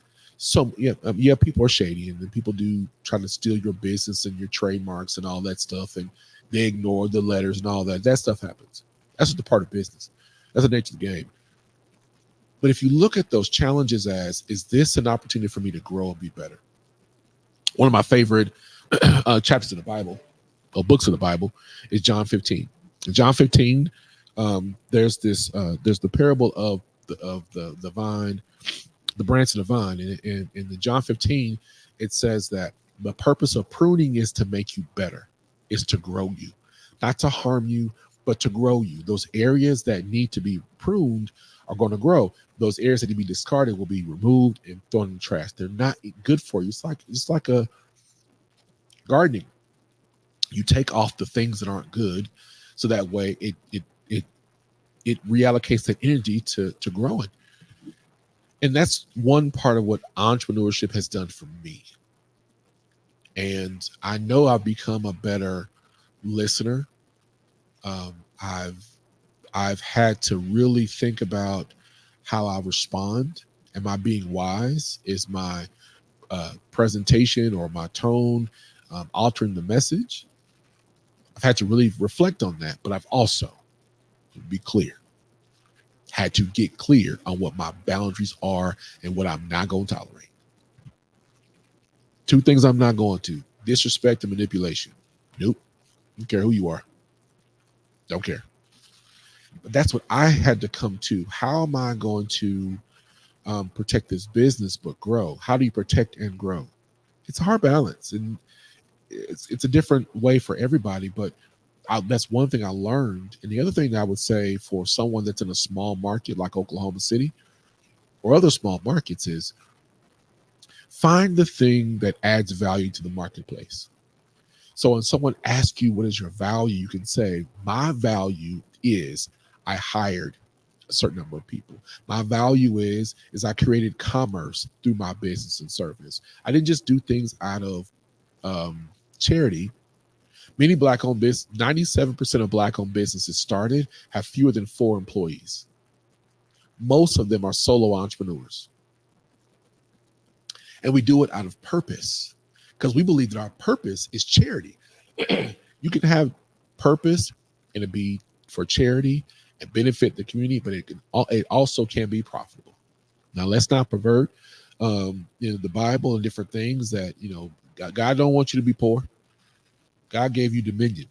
people are shady, and then people do try to steal your business and your trademarks and all that stuff, and they ignore the letters and all that. That stuff happens. That's just a part of business. That's the nature of the game. But if you look at those challenges as, is this an opportunity for me to grow and be better? One of my favorite chapters in the Bible, or books of the Bible, is John 15. In John 15, there's the parable of the vine, the branch of the vine. And in the John 15, it says that the purpose of pruning is to make you better, is to grow you, not to harm you, but to grow you. Those areas that need to be pruned are going to grow. Those areas that need to be discarded will be removed and thrown in the trash. They're not good for you. It's like a gardening. You take off the things that aren't good, so that way it reallocates that energy to growing. And that's one part of what entrepreneurship has done for me. And I know I've become a better listener. I've had to really think about how I respond. Am I being wise? Is my presentation or my tone altering the message? I've had to really reflect on that, but I've also, to be clear, had to get clear on what my boundaries are and what I'm not going to tolerate. Two things I'm not going to: disrespect and manipulation. Nope. Don't care who you are. Don't care. But that's what I had to come to. How am I going to protect this business but grow? How do you protect and grow? It's a hard balance, and it's a different way for everybody. But that's one thing I learned. And the other thing I would say for someone that's in a small market like Oklahoma City or other small markets is find the thing that adds value to the marketplace. So when someone asks you, what is your value? You can say, my value is I hired a certain number of people. My value is I created commerce through my business and service. I didn't just do things out of charity. Many Black-owned business, 97% of Black-owned businesses started have fewer than 4 employees. Most of them are solo entrepreneurs. And we do it out of purpose because we believe that our purpose is charity. You can have purpose and it be for charity and benefit the community, but it also can be profitable. Now, let's not pervert the Bible and different things that, God don't want you to be poor. God gave you dominion.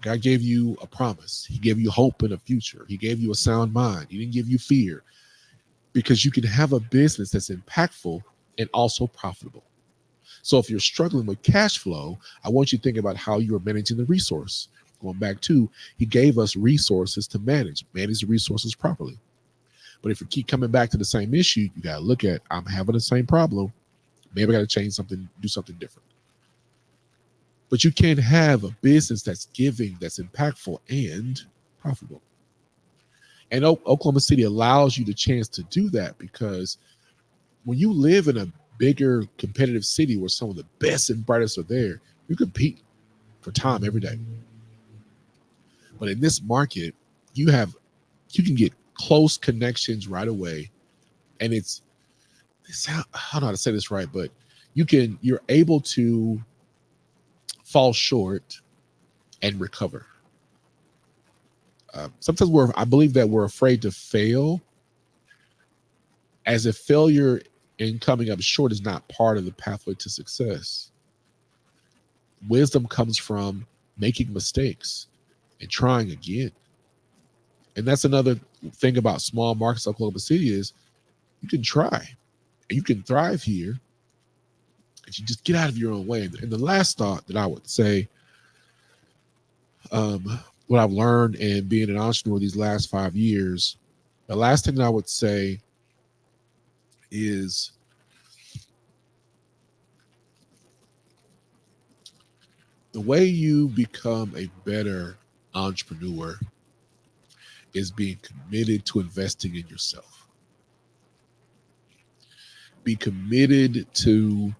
God gave you a promise. He gave you hope in a future. He gave you a sound mind. He didn't give you fear, because you can have a business that's impactful and also profitable. So if you're struggling with cash flow, I want you to think about how you are managing the resource. Going back to, he gave us resources to manage the resources properly. But if you keep coming back to the same issue, you got to look at, I'm having the same problem. Maybe I got to change something, do something different. But you can't have a business that's giving, that's impactful and profitable. And Oklahoma City allows you the chance to do that, because when you live in a bigger competitive city where some of the best and brightest are there, you compete for time every day. But in this market, you can get close connections right away. And I don't know how to say this right, but you're able to fall short and recover. Sometimes I believe that we're afraid to fail, as if failure in coming up short is not part of the pathway to success. Wisdom comes from making mistakes and trying again. And that's another thing about small markets like Oklahoma City is you can try and you can thrive here if you just get out of your own way. And the last thought that I would say, what I've learned and being an entrepreneur these last 5 years, the last thing that I would say is the way you become a better entrepreneur is being committed to investing in yourself. Be committed to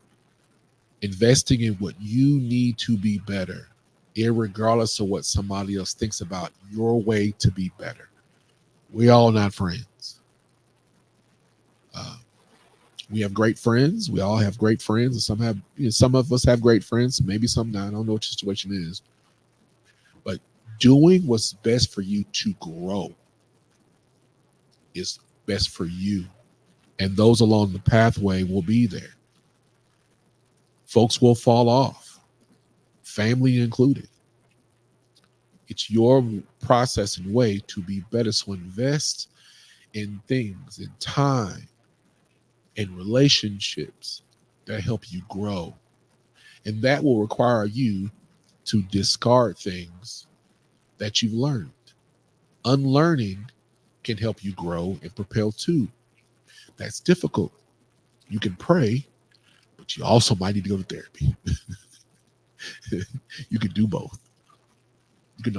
investing in what you need to be better, irregardless of what somebody else thinks about your way to be better. We all not friends. We have great friends. We all have great friends. And some of us have great friends. Maybe some not. I don't know what your situation is. But doing what's best for you to grow is best for you. And those along the pathway will be there. Folks will fall off, family included. It's your process and way to be better. So invest in things, in time, in relationships that help you grow. And that will require you to discard things that you've learned. Unlearning can help you grow and propel too. That's difficult. You can pray, but you also might need to go to therapy. You can do both.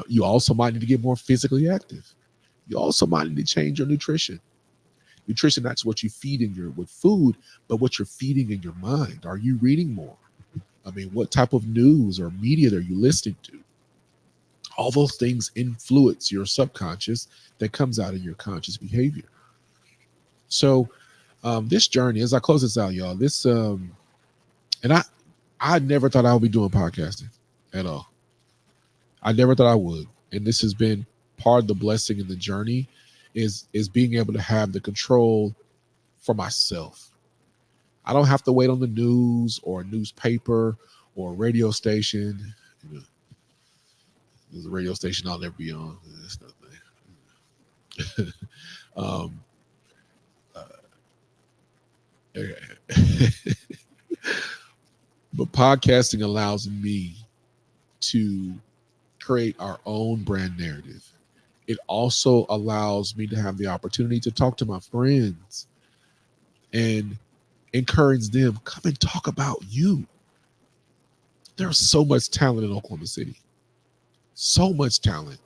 You also might need to get more physically active. You also might need to change your nutrition. Nutrition, that's what you feed with food, but what you're feeding in your mind. Are you reading more? I mean, what type of news or media are you listening to? All those things influence your subconscious that comes out in your conscious behavior. So this journey, as I close this out, y'all, and I never thought I would be doing podcasting at all. I never thought I would. And this has been part of the blessing in the journey is being able to have the control for myself. I don't have to wait on the news or a newspaper or a radio station. You know, there's a radio station I'll never be on. That's nothing. But podcasting allows me to create our own brand narrative. It also allows me to have the opportunity to talk to my friends and encourage them, come and talk about you. There's so much talent in Oklahoma City. So much talent.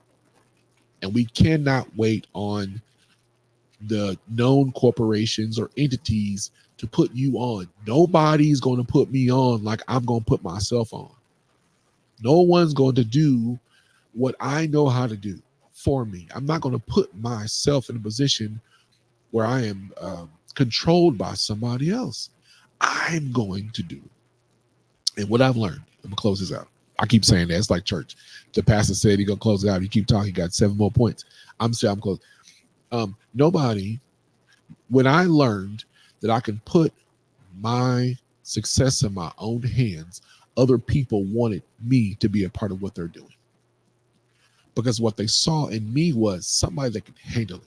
And we cannot wait on the known corporations or entities to put you on. Nobody's going to put me on like I'm going to put myself on. No one's going to do what I know how to do for me. I'm not going to put myself in a position where I am controlled by somebody else. I'm going to do it. And what I've learned, I'm going to close this out. I keep saying that. It's like church. The pastor said he's going to close it out. You keep talking, he got 7 more points. I'm saying I'm close. When I learned that I can put my success in my own hands, other people wanted me to be a part of what they're doing. Because what they saw in me was somebody that could handle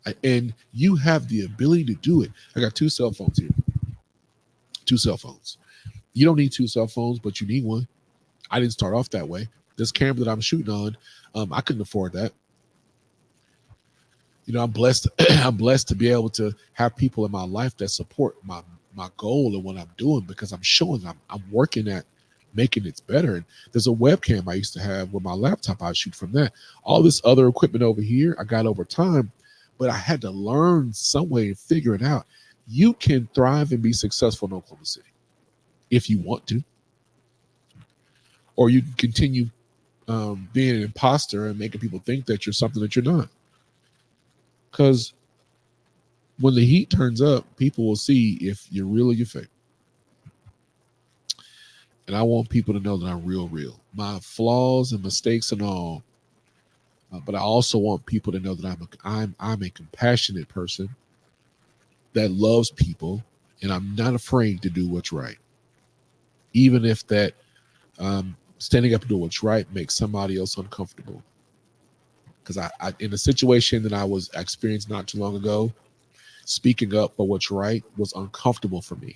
it. And you have the ability to do it. I got 2 cell phones here. 2 cell phones. You don't need 2 cell phones, but you need one. I didn't start off that way. This camera that I'm shooting on, I couldn't afford that. You know, I'm blessed. I'm blessed to be able to have people in my life that support my goal and what I'm doing, because I'm showing I'm working at making it better. And there's a webcam I used to have with my laptop. I shoot from that. All this other equipment over here, I got over time, but I had to learn some way and figure it out. You can thrive and be successful in Oklahoma City if you want to, or you can continue being an imposter and making people think that you're something that you're not. Because when the heat turns up, people will see if you're real or you're fake. And I want people to know that I'm real. My flaws and mistakes and all. But I also want people to know that I'm a compassionate person that loves people, and I'm not afraid to do what's right. Even if that standing up to do what's right makes somebody else uncomfortable. Because I in a situation that I experienced not too long ago, speaking up for what's right was uncomfortable for me.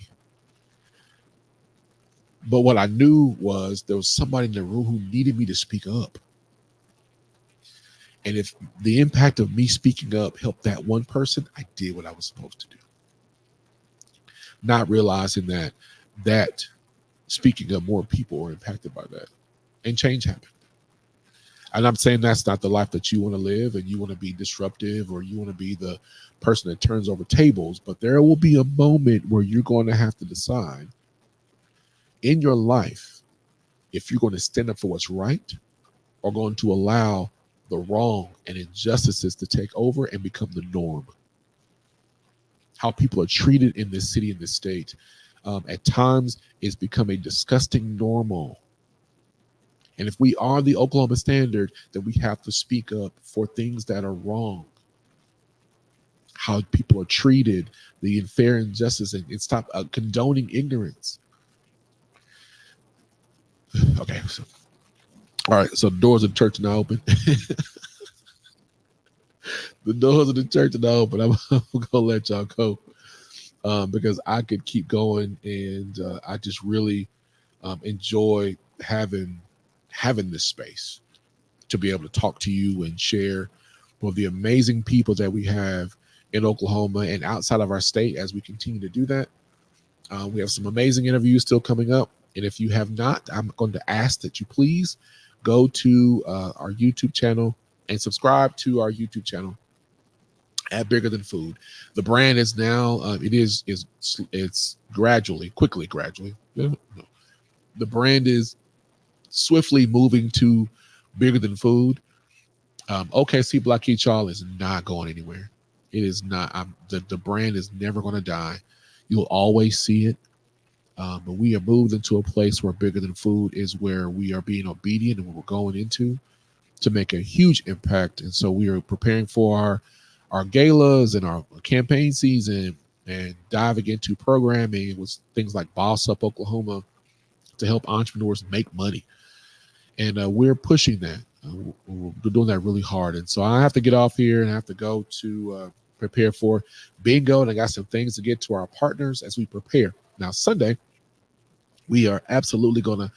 But what I knew was there was somebody in the room who needed me to speak up. And if the impact of me speaking up helped that one person, I did what I was supposed to do. Not realizing that speaking up, more people were impacted by that. And change happened. And I'm saying that's not the life that you want to live, and you want to be disruptive, or you want to be the person that turns over tables. But there will be a moment where you're going to have to decide in your life if you're going to stand up for what's right, or going to allow the wrong and injustices to take over and become the norm. How people are treated in this city and this state, at times, is become a disgusting normal. And if we are the Oklahoma standard, then we have to speak up for things that are wrong. How people are treated, the unfair injustice, and stop condoning ignorance. Okay, so all right, so the doors of the church are now open. The doors of the church are now open. I'm gonna let y'all go because I could keep going, and I just really enjoy having this space to be able to talk to you and share with the amazing people that we have in Oklahoma and outside of our state as we continue to do that. We have some amazing interviews still coming up. And if you have not, I'm going to ask that you please go to our YouTube channel and subscribe to our YouTube channel at Bigger Than Food. The brand is now, it's gradually. The brand is swiftly moving to Bigger Than Food. OKC Black Eats, y'all, is not going anywhere. It is not. The brand is never going to die. You'll always see it. But we are moved into a place where Bigger Than Food is where we are being obedient and what we're going into to make a huge impact. And so we are preparing for our galas and our campaign season and diving into programming with things like Boss Up Oklahoma to help entrepreneurs make money. And we're pushing that. We're doing that really hard. And so I have to get off here and I have to go to prepare for bingo. And I got some things to get to our partners as we prepare. Now, Sunday, we are absolutely going to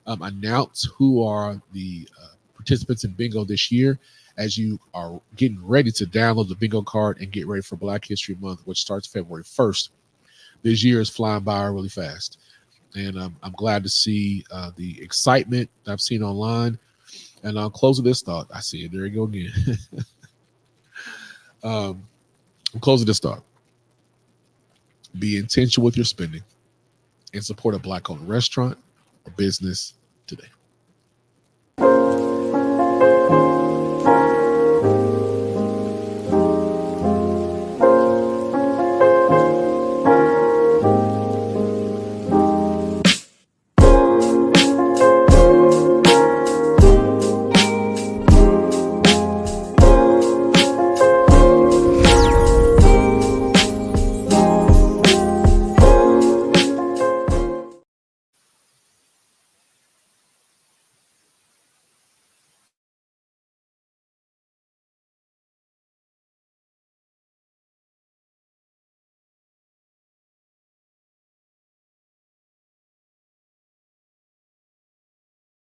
announce who are the participants in bingo this year as you are getting ready to download the bingo card and get ready for Black History Month, which starts February 1st. This year is flying by really fast. And I'm glad to see the excitement that I've seen online. And I'll close with this thought. I see it. There you go again. I'm closing this thought. Be intentional with your spending and support a Black-owned restaurant or business today.